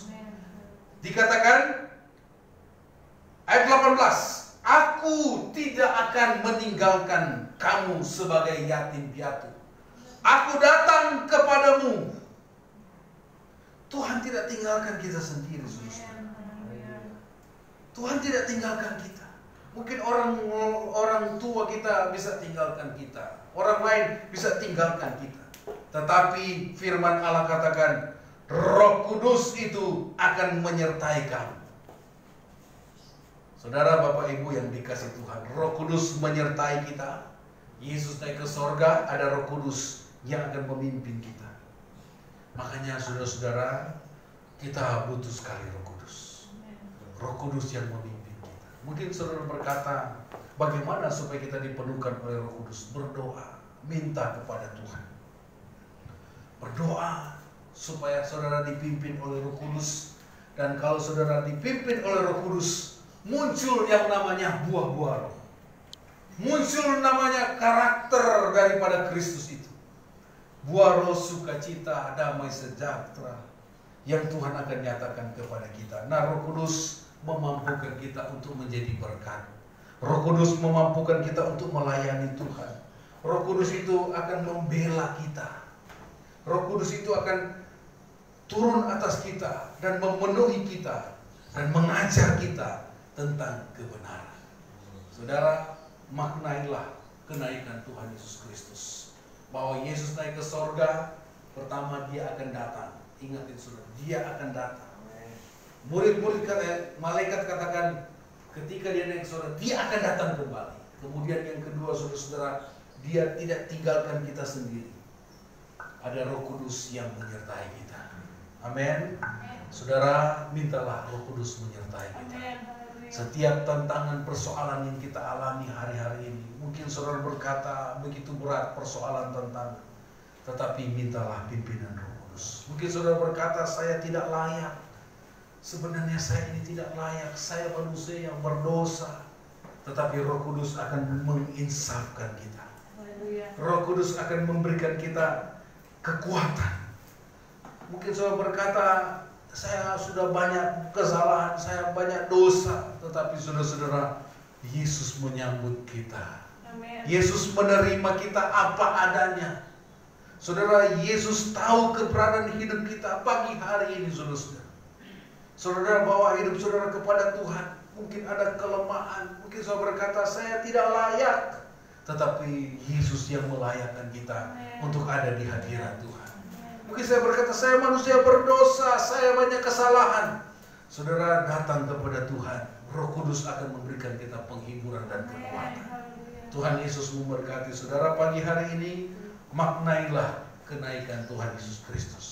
Dikatakan ayat 18, Aku tidak akan meninggalkan kamu sebagai yatim piatu. Aku datang kepadamu. Tuhan tidak tinggalkan kita sendiri, saudara. Tuhan tidak tinggalkan kita. Mungkin orang tua kita bisa tinggalkan kita, orang lain bisa tinggalkan kita. Tetapi firman Allah katakan, Roh Kudus itu akan menyertai kamu. Saudara, Bapak, Ibu yang dikasih Tuhan, Roh Kudus menyertai kita. Yesus naik ke sorga, ada Roh Kudus yang akan memimpin kita. Makanya saudara-saudara, kita butuh sekali Roh Kudus. Roh Kudus yang memimpin kita. Mungkin saudara berkata, bagaimana supaya kita dipenuhkan oleh Roh Kudus? Berdoa, minta kepada Tuhan. Berdoa supaya saudara dipimpin oleh Roh Kudus. Dan kalau saudara dipimpin oleh Roh Kudus, muncul yang namanya buah-buah roh. Muncul namanya karakter daripada Kristus itu. Buah roh, sukacita, damai sejahtera yang Tuhan akan nyatakan kepada kita. Nah, Roh Kudus memampukan kita untuk menjadi berkat. Roh Kudus memampukan kita untuk melayani Tuhan. Roh Kudus itu akan membela kita. Roh Kudus itu akan turun atas kita dan memenuhi kita dan mengajar kita tentang kebenaran. Saudara, maknailah kenaikan Tuhan Yesus Kristus. Bahwa Yesus naik ke sorga, pertama dia akan datang. Ingatin saudara, dia akan datang. Murid-murid malaikat katakan, ketika dia naik ke sorga, dia akan datang kembali. Kemudian yang kedua, saudara-saudara, dia tidak tinggalkan kita sendiri. Ada Roh Kudus yang menyertai kita. Amin. Saudara, mintalah Roh Kudus menyertai kita. Setiap tantangan persoalan yang kita alami hari-hari ini, mungkin saudara berkata begitu berat persoalan tantangan, tetapi mintalah pimpinan Roh Kudus. Mungkin saudara berkata, saya tidak layak. Sebenarnya saya ini tidak layak, saya manusia yang berdosa. Tetapi Roh Kudus akan menginsafkan kita. Roh Kudus akan memberikan kita kekuatan. Mungkin saudara berkata, saya sudah banyak kesalahan, saya banyak dosa. Tetapi saudara-saudara, Yesus menyambut kita. Amen. Yesus menerima kita apa adanya. Saudara, Yesus tahu keberadaan hidup kita pagi hari ini, saudara-saudara. Saudara bawa hidup saudara kepada Tuhan. Mungkin ada kelemahan, mungkin saudara berkata, saya tidak layak. Tetapi Yesus yang melayakkan kita untuk ada di hadirat Tuhan. Mungkin saya berkata, saya manusia berdosa, saya banyak kesalahan. Saudara datang kepada Tuhan, Roh Kudus akan memberikan kita penghiburan dan kekuatan. Tuhan Yesus memberkati saudara pagi hari ini. Maknailah kenaikan Tuhan Yesus Kristus.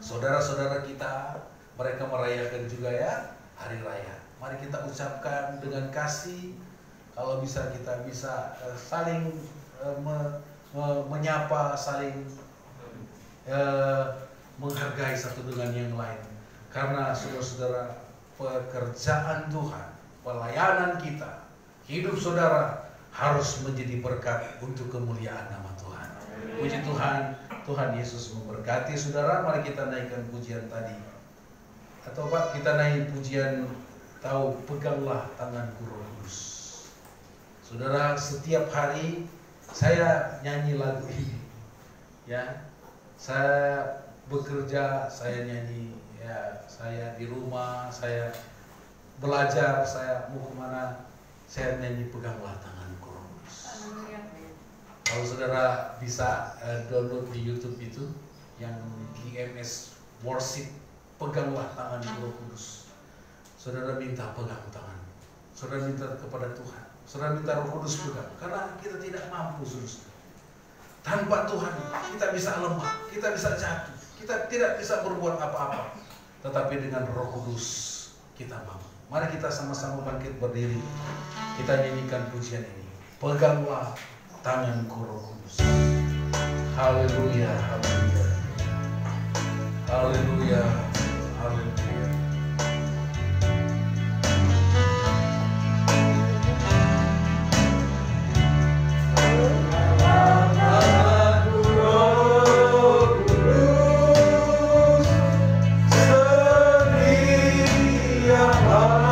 Saudara-saudara kita, mereka merayakan juga ya hari raya. Mari kita ucapkan dengan kasih. Kalau bisa kita bisa saling menyapa, saling menghargai satu dengan yang lain. Karena saudara-saudara, pekerjaan Tuhan, pelayanan kita, hidup saudara harus menjadi berkat untuk kemuliaan nama Tuhan. Puji Tuhan, Tuhan Yesus memberkati saudara. Mari kita naikkan pujian tadi. Atau Pak, kita naik pujian tahu peganglah tanganku Roh Kudus. Saudara, setiap hari saya nyanyi lagu ini. Ya. Saya bekerja, saya nyanyi, ya, saya di rumah, saya belajar, saya mau kemana, saya nyanyi peganglah tanganku Roh Kudus. Kalau saudara bisa download di YouTube itu yang GMS Worship, peganglah tanganku Roh Kudus. Saudara minta pegang tangan, saudara minta kepada Tuhan, saudara minta Roh Kudus pegang, karena kita tidak mampu, saudara. Tanpa Tuhan kita bisa lemah, kita bisa jatuh, kita tidak bisa berbuat apa-apa. Tetapi dengan Roh Kudus kita mampu. Mari kita sama-sama bangkit berdiri. Kita nyanyikan pujian ini. Peganglah tanganku Roh Kudus. Haleluya, haleluya. Haleluya, haleluya. Setiap hari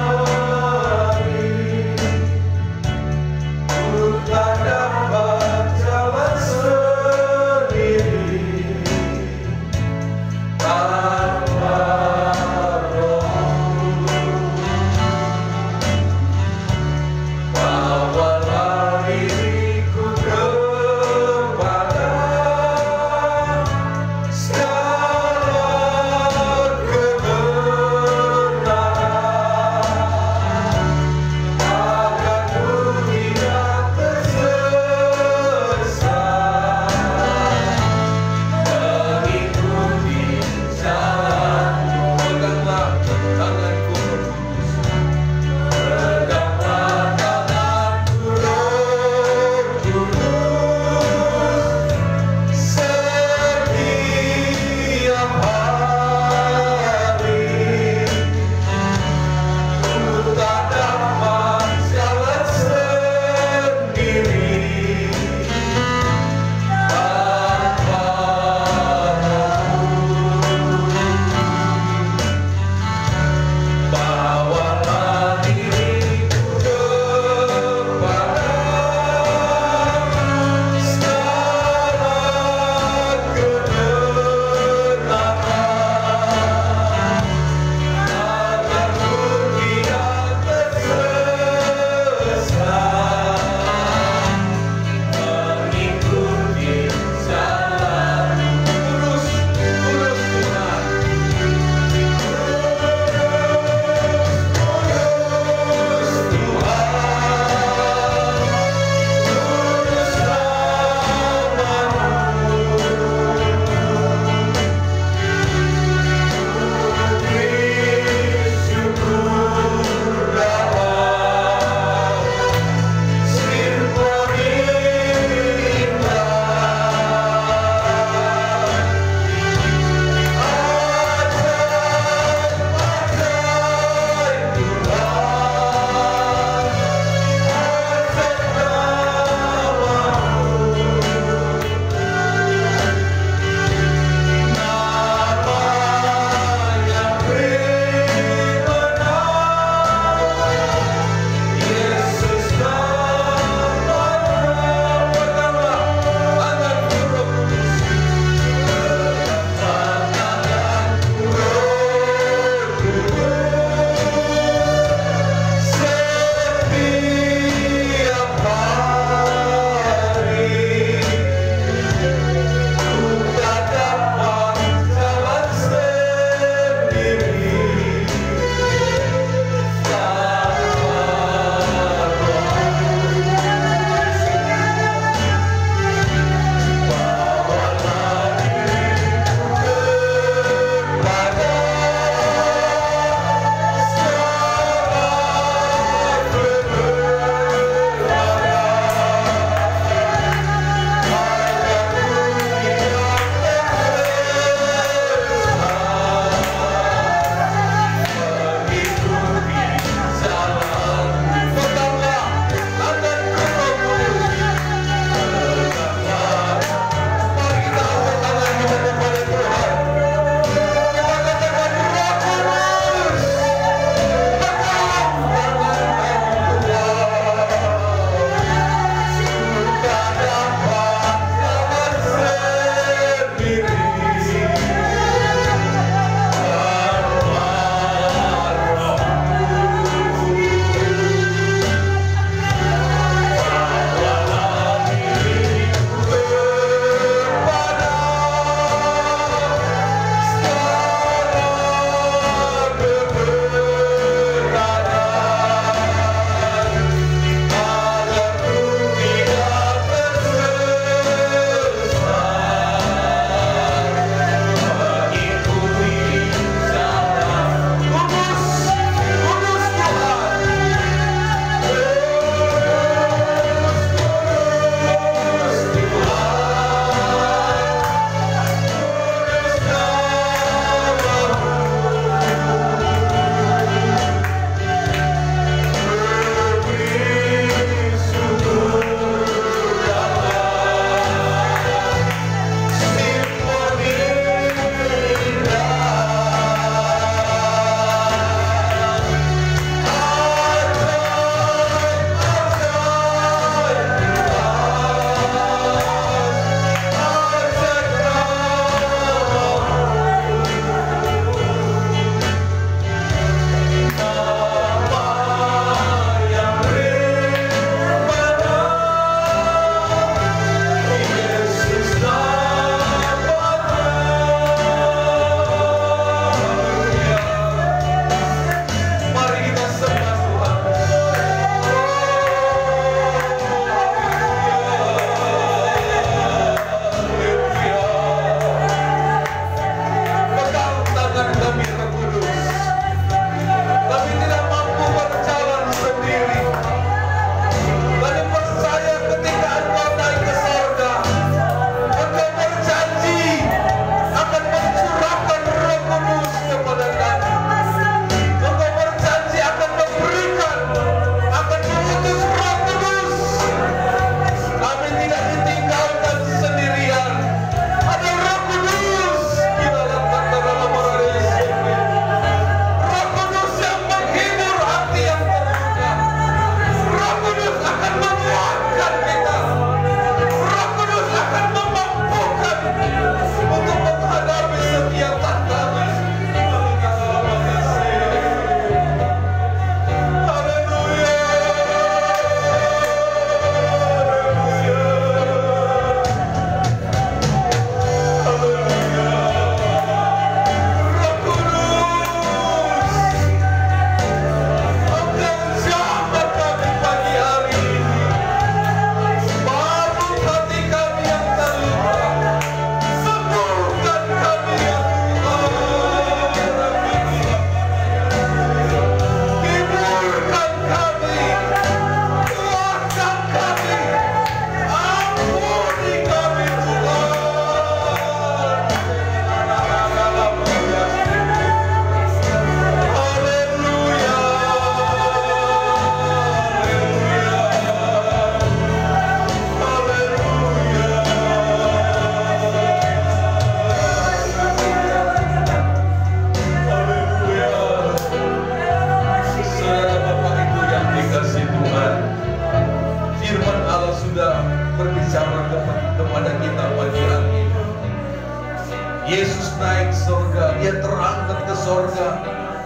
Yesus naik surga, Dia terangkat ke surga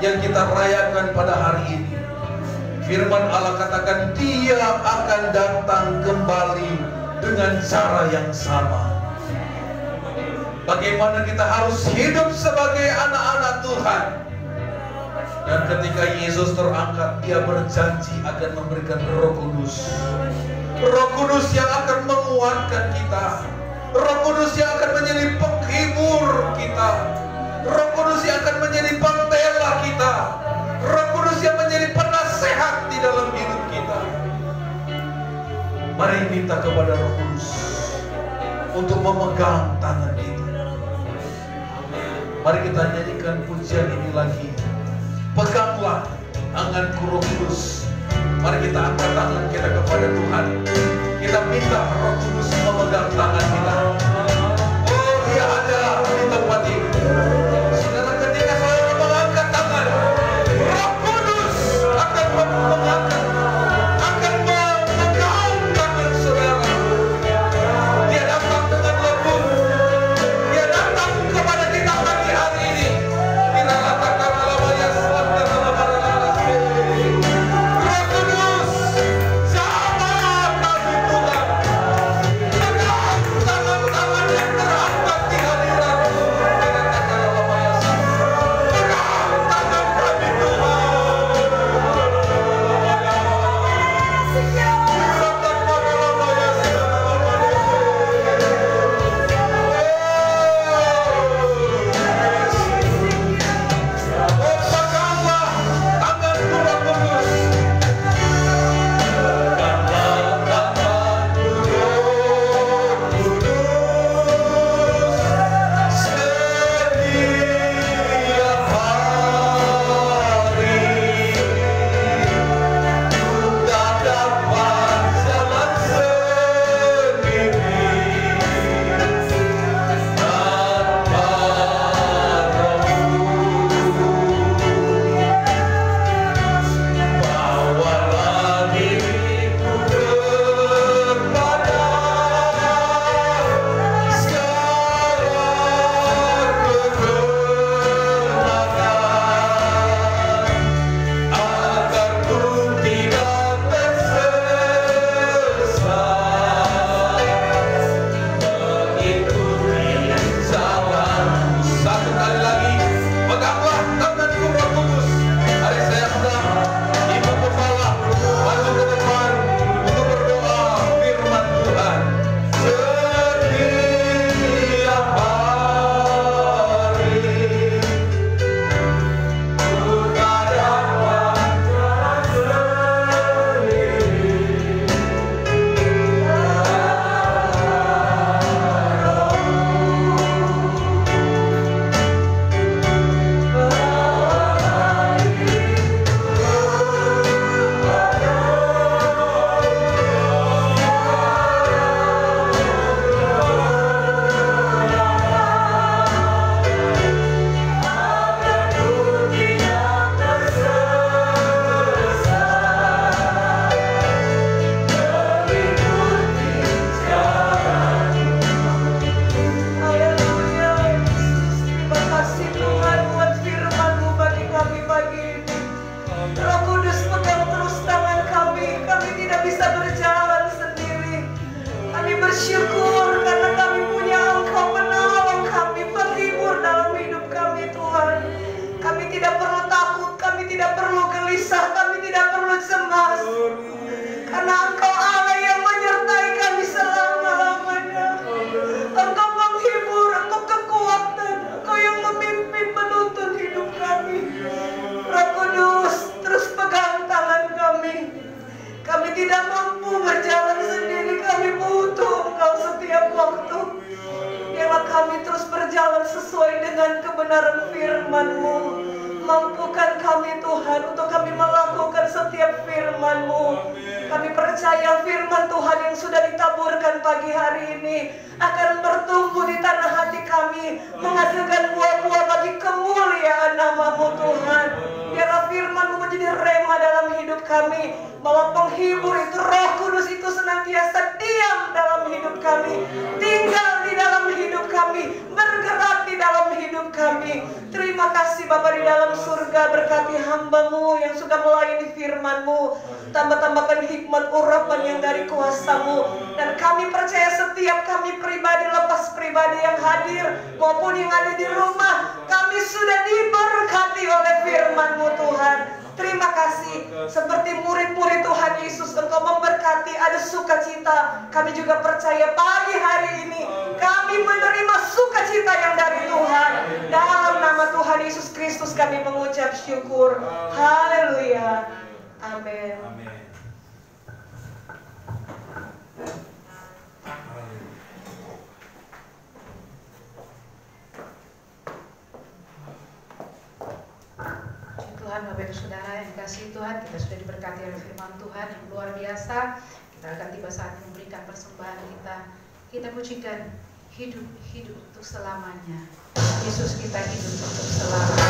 yang kita rayakan pada hari ini. Firman Allah katakan Dia akan datang kembali dengan cara yang sama. Bagaimana kita harus hidup sebagai anak-anak Tuhan. Dan ketika Yesus terangkat, Dia berjanji akan memberikan Roh Kudus. Roh Kudus yang akan menguatkan kita. Roh Kudus yang akan menjadi penghibur kita. Roh Kudus yang akan menjadi pembela kita. Roh Kudus yang menjadi penasehat di dalam hidup kita. Mari minta kepada Roh Kudus untuk memegang tangan kita. Mari kita nyanyikan pujian ini lagi. Peganglah tanganku Roh Kudus. Mari kita angkat tangan kita kepada Tuhan. Kita minta Roh Kudus memegang tangan kita. Oh, Dia ada di tempat ini. Saudara, ketika saudara mengangkat tangan, Roh Kudus akan mengangkat, akan memegang tangan saudara. Dia datang dengan lembut. Dia datang kepada kita pagi hari ini. Kita katakan alamanya selamat dalam adalah Roh Kudus, sama kami Tuhan. Pegang tangan-tangan yang terangkat di hadirat-Mu. Kita katakan alamanya pegang tangan kami Tuhan. Mampukan kami Tuhan untuk kami melakukan setiap firman-Mu. Kami percaya firman Tuhan yang sudah ditaburkan pagi hari ini akan bertumbuh di tanah hati kami, menghasilkan buah-buah bagi kemuliaan nama-Mu Tuhan. Biarlah firman-Mu menjadi rema dalam hidup kami, bahwa penghibur itu, Roh Kudus itu senantiasa diam dalam hidup kami, tinggal di dalam hidup kami, bergerak di dalam hidup kami. Terima kasih Bapa di dalam surga, berkati hamba-Mu yang sudah melayani firman-Mu. Tambah-tambahkan hikmat urapan yang dari kuasa-Mu. Dan kami percaya setiap kami pribadi, lepas pribadi yang hadir maupun yang ada di rumah, kami sudah diberkati oleh firman-Mu Tuhan. Terima kasih, seperti murid-murid Tuhan Yesus, Engkau memberkati, ada sukacita. Kami juga percaya pagi hari ini kami menerima sukacita yang dari Tuhan. Dalam nama Tuhan Yesus Kristus kami mengucap syukur. Haleluya. Amin. Tuhan, Bapak Ibu Saudara yang dikasihi Tuhan, kita sudah diberkati oleh firman Tuhan yang luar biasa. Kita akan tiba saatnya memberikan persembahan kita. Kita pujikan, hidup untuk selamanya. Yesus kita hidup untuk selamanya.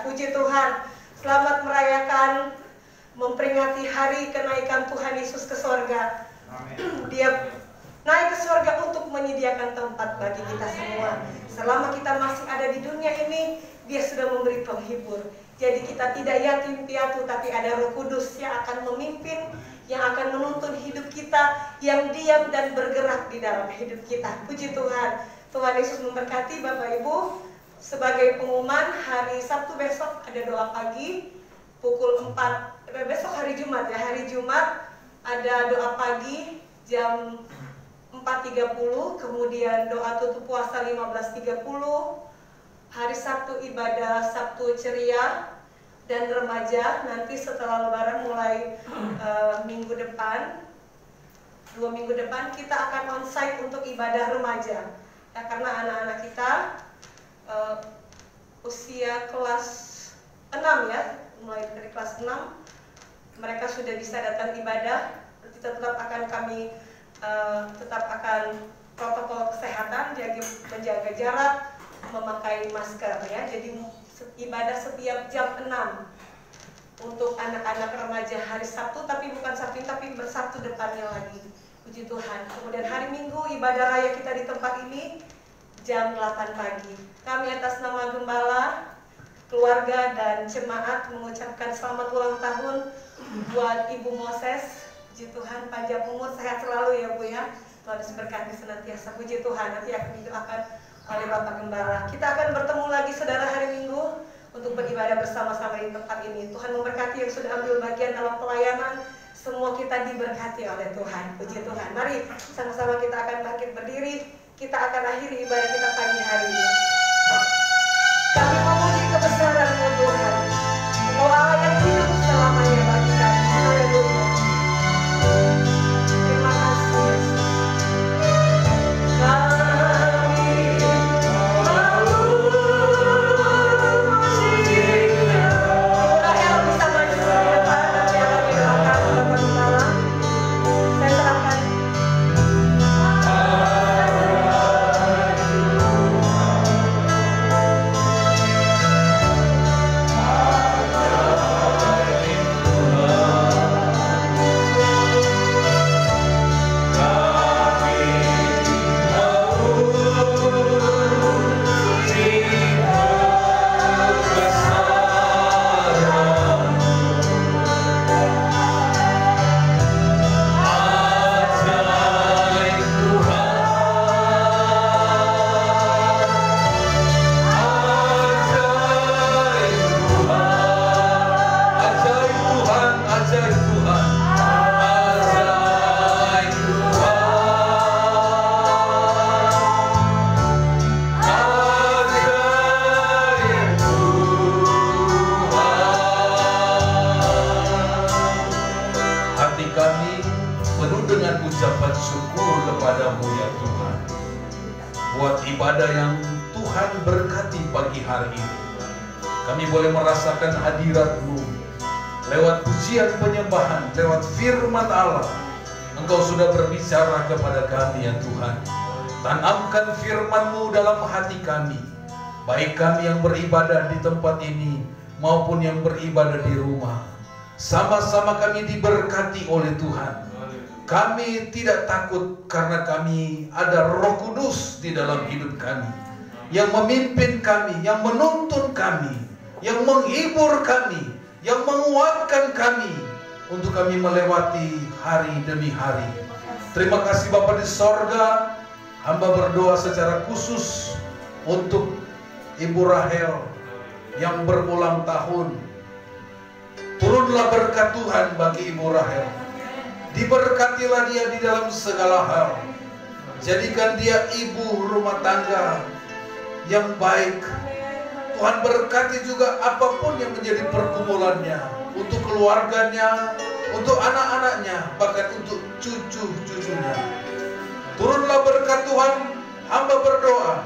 Puji Tuhan, selamat merayakan, memperingati hari kenaikan Tuhan Yesus ke sorga. Dia naik ke sorga untuk menyediakan tempat bagi kita semua. Selama kita masih ada di dunia ini, Dia sudah memberi penghibur. Jadi kita tidak yatim piatu, tapi ada Roh Kudus yang akan memimpin, yang akan menuntun hidup kita, yang diam dan bergerak di dalam hidup kita. Puji Tuhan. Tuhan Yesus memberkati Bapak Ibu. Sebagai pengumuman, hari Sabtu besok ada doa pagi pukul 4. Besok hari Jumat ya, hari Jumat ada doa pagi jam 4.30, kemudian doa tutup puasa 15.30. Hari Sabtu ibadah Sabtu ceria dan remaja. Nanti setelah Lebaran mulai minggu depan, 2 minggu depan kita akan onsite untuk ibadah remaja. Ya, karena anak-anak kita usia kelas 6 ya, mulai dari kelas 6 mereka sudah bisa datang ibadah. Kita tetap akan protokol kesehatan, menjaga jarak, memakai masker ya. Jadi ibadah setiap jam 6 untuk anak-anak remaja hari Sabtu, tapi bukan Sabtu tapi bersabtu depannya lagi. Puji Tuhan. Kemudian hari Minggu ibadah raya kita di tempat ini jam 8 pagi. Kami atas nama Gembala, keluarga dan jemaat mengucapkan selamat ulang tahun buat Ibu Moses. Puji Tuhan, panjang umur, sehat selalu ya Bu ya. Tuhan berkati senantiasa. Puji Tuhan, nanti akan didoakan oleh Bapak Gembala. Kita akan bertemu lagi saudara hari Minggu untuk beribadah bersama-sama di tempat ini. Tuhan memberkati yang sudah ambil bagian dalam pelayanan. Semua kita diberkati oleh Tuhan. Puji Tuhan. Mari sama-sama kita akan bangkit berdiri. Kita akan akhiri ibadah kita pagi hari ini. Kami memuji kebesaran-Mu Tuhan. Engkau Allah yang hidup selamanya bagi kami. Haleluya. Terima kasih Yesus. Ibadah yang Tuhan berkati pagi hari ini. Kami boleh merasakan hadirat-Mu lewat pujian penyembahan, lewat firman Allah. Engkau sudah berbicara kepada kami ya Tuhan. Tanamkan firman-Mu dalam hati kami, baik kami yang beribadah di tempat ini maupun yang beribadah di rumah. Sama-sama kami diberkati oleh Tuhan. Kami tidak takut karena kami ada Roh Kudus di dalam hidup kami, yang memimpin kami, yang menuntun kami, yang menghibur kami, yang menguatkan kami untuk kami melewati hari demi hari. Terima kasih Bapa di sorga. Hamba berdoa secara khusus untuk Ibu Rahel yang berulang tahun. Turunlah berkat Tuhan bagi Ibu Rahel. Diberkatilah dia di dalam segala hal. Jadikan dia ibu rumah tangga yang baik. Tuhan berkati juga apapun yang menjadi pergumulannya, untuk keluarganya, untuk anak-anaknya, bahkan untuk cucu-cucunya. Turunlah berkat Tuhan. Hamba berdoa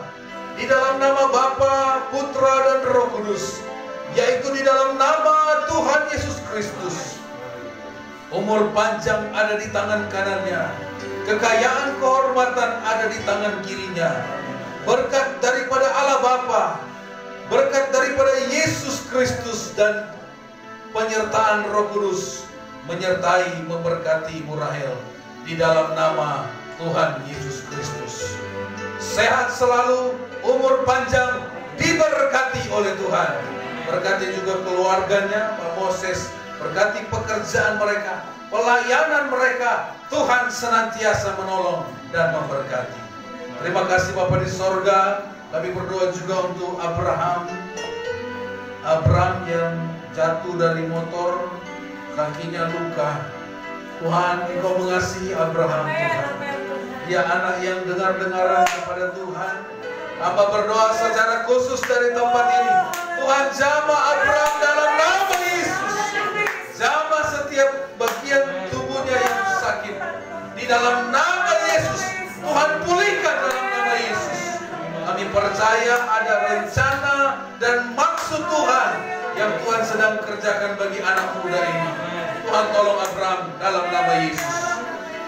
di dalam nama Bapa, Putra dan Roh Kudus, yaitu di dalam nama Tuhan Yesus Kristus. Umur panjang ada di tangan kanannya, kekayaan kehormatan ada di tangan kirinya. Berkat daripada Allah Bapa, berkat daripada Yesus Kristus dan penyertaan Roh Kudus menyertai, memberkati Ibu Rahel di dalam nama Tuhan Yesus Kristus. Sehat selalu, umur panjang, diberkati oleh Tuhan. Berkati juga keluarganya, Pak Moses. Berkati pekerjaan mereka, pelayanan mereka. Tuhan senantiasa menolong dan memberkati. Terima kasih Bapa di sorga. Kami berdoa juga untuk Abraham yang jatuh dari motor, kakinya luka. Tuhan, Engkau mengasihi Abraham, Tuhan. Dia anak yang dengar-dengaran kepada Tuhan. Hamba berdoa secara khusus dari tempat ini, Tuhan jamah Abraham dalam nama Yesus. Jamah setiap bagian tubuhnya yang sakit di dalam nama Yesus. Tuhan pulihkan dalam nama Yesus. Kami percaya ada rencana dan maksud Tuhan yang Tuhan sedang kerjakan bagi anak muda ini. Tuhan tolong Abraham dalam nama Yesus.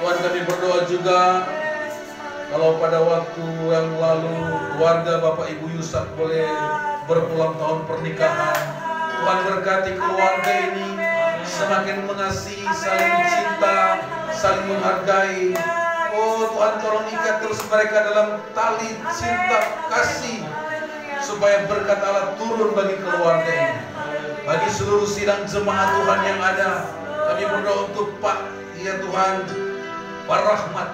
Tuhan, kami berdoa juga, kalau pada waktu yang lalu keluarga Bapak Ibu Yusak boleh berulang tahun pernikahan, Tuhan berkati keluarga ini semakin mengasihi, saling cinta, saling menghargai. Oh Tuhan, tolong ikat terus mereka dalam tali cinta kasih, supaya berkat Allah turun bagi keluarga ini. Bagi seluruh sidang jemaat Tuhan yang ada, kami berdoa untuk Pak, ya Tuhan, Pak Rahmat,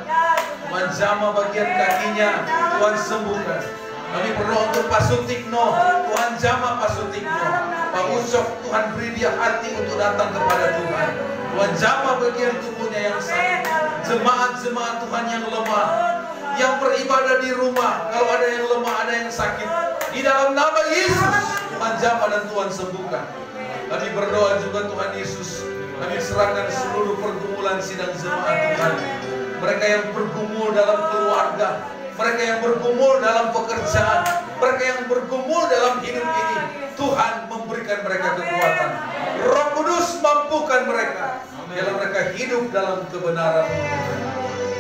Tuhan jamah bagian kakinya, Tuhan sembuhkan. Kami berdoa untuk Pak Sutikno, Tuhan jamah Pak Sutikno. Pak Ucok, Tuhan beri dia hati untuk datang kepada Tuhan. Tuhan jamah bagian tubuhnya yang sakit. Jemaat-jemaat Tuhan yang lemah, yang beribadah di rumah, kalau ada yang lemah, ada yang sakit, di dalam nama Yesus, Tuhan jamah dan Tuhan sembuhkan. Kami berdoa juga Tuhan Yesus, kami serahkan seluruh pergumulan sidang jemaat Tuhan. Mereka yang bergumul dalam keluarga, mereka yang bergumul dalam pekerjaan, mereka yang bergumul dalam hidup ini, Tuhan memberikan mereka kekuatan. Roh Kudus mampukan mereka, biarlah mereka hidup dalam kebenaran.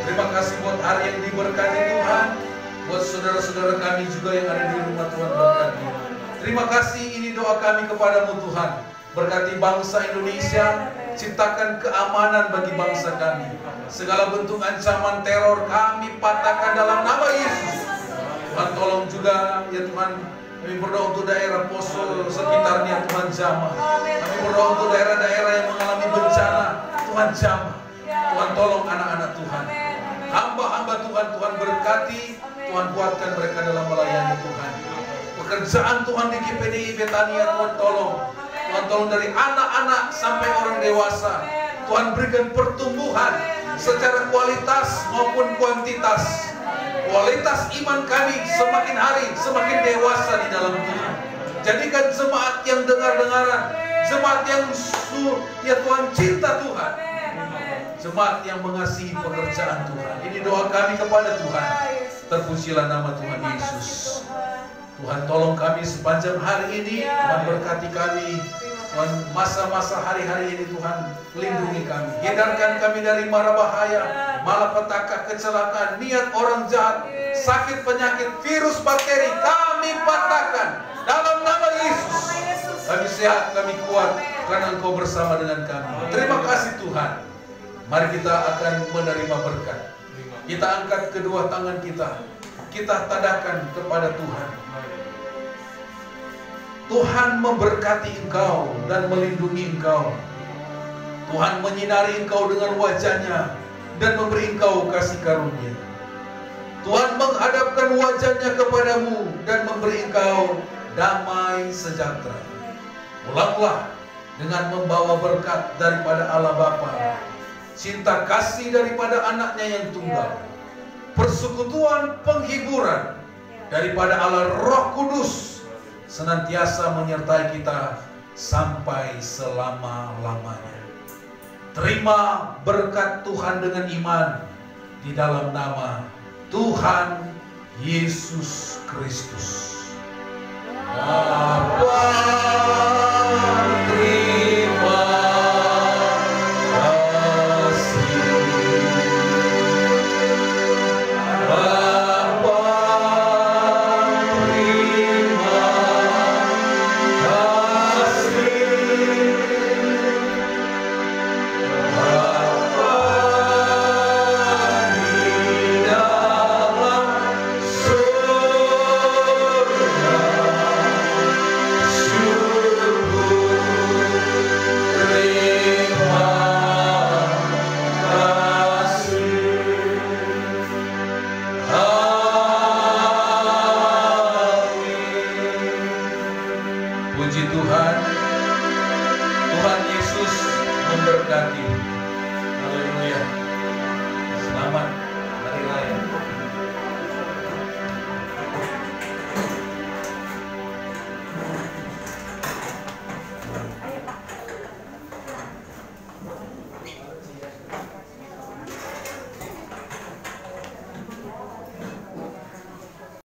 Terima kasih buat hari yang diberkati Tuhan, buat saudara-saudara kami juga yang ada di rumah, Tuhan berkati. Terima kasih, ini doa kami kepadamu Tuhan. Berkati bangsa Indonesia, ciptakan keamanan bagi bangsa kami. Segala bentuk ancaman teror kami patahkan dalam nama Yesus. Tuhan tolong juga, ya Tuhan, kami berdoa untuk daerah Poso sekitarnya, Tuhan jamah. Kami berdoa untuk daerah-daerah yang mengalami bencana, Tuhan jamah. Tuhan tolong anak-anak Tuhan, hamba-hamba Tuhan, Tuhan berkati, Tuhan kuatkan mereka dalam melayani Tuhan. Pekerjaan Tuhan di GPDI Betania, Tuhan tolong. Tuhan tolong dari anak-anak sampai orang dewasa. Tuhan berikan pertumbuhan secara kualitas maupun kuantitas. Kualitas iman kami semakin hari semakin dewasa di dalam Tuhan. Jadikan jemaat yang dengar-dengaran, jemaat yang ya Tuhan cinta Tuhan, jemaat yang mengasihi pekerjaan Tuhan. Ini doa kami kepada Tuhan. Terpujilah nama Tuhan Yesus. Tuhan tolong kami sepanjang hari ini, Tuhan berkati kami. Tuhan, masa-masa hari-hari ini Tuhan lindungi kami, hindarkan kami dari mara bahaya, malapetaka, kecelakaan, niat orang jahat, sakit, penyakit, virus, bakteri, kami patahkan dalam nama Yesus. Kami sehat, kami kuat karena Engkau bersama dengan kami. Terima kasih Tuhan. Mari kita akan menerima berkat. Kita angkat kedua tangan kita, kita tadakan kepada Tuhan. Tuhan memberkati engkau dan melindungi engkau. Tuhan menyinari engkau dengan wajahnya dan memberi engkau kasih karunia. Tuhan menghadapkan wajahnya kepadamu dan memberi engkau damai sejahtera. Pulanglah dengan membawa berkat daripada Allah Bapa, cinta kasih daripada anaknya yang tunggal, persekutuan penghiburan daripada Allah Roh Kudus, senantiasa menyertai kita sampai selama-lamanya. Terima berkat Tuhan dengan iman di dalam nama Tuhan Yesus Kristus. Bapa, terima kasih. Bapa, terima kasih. Bapa, di dalam surga, Tuhan. Tuhan Yesus memberkati. Haleluya. Selamat hari raya.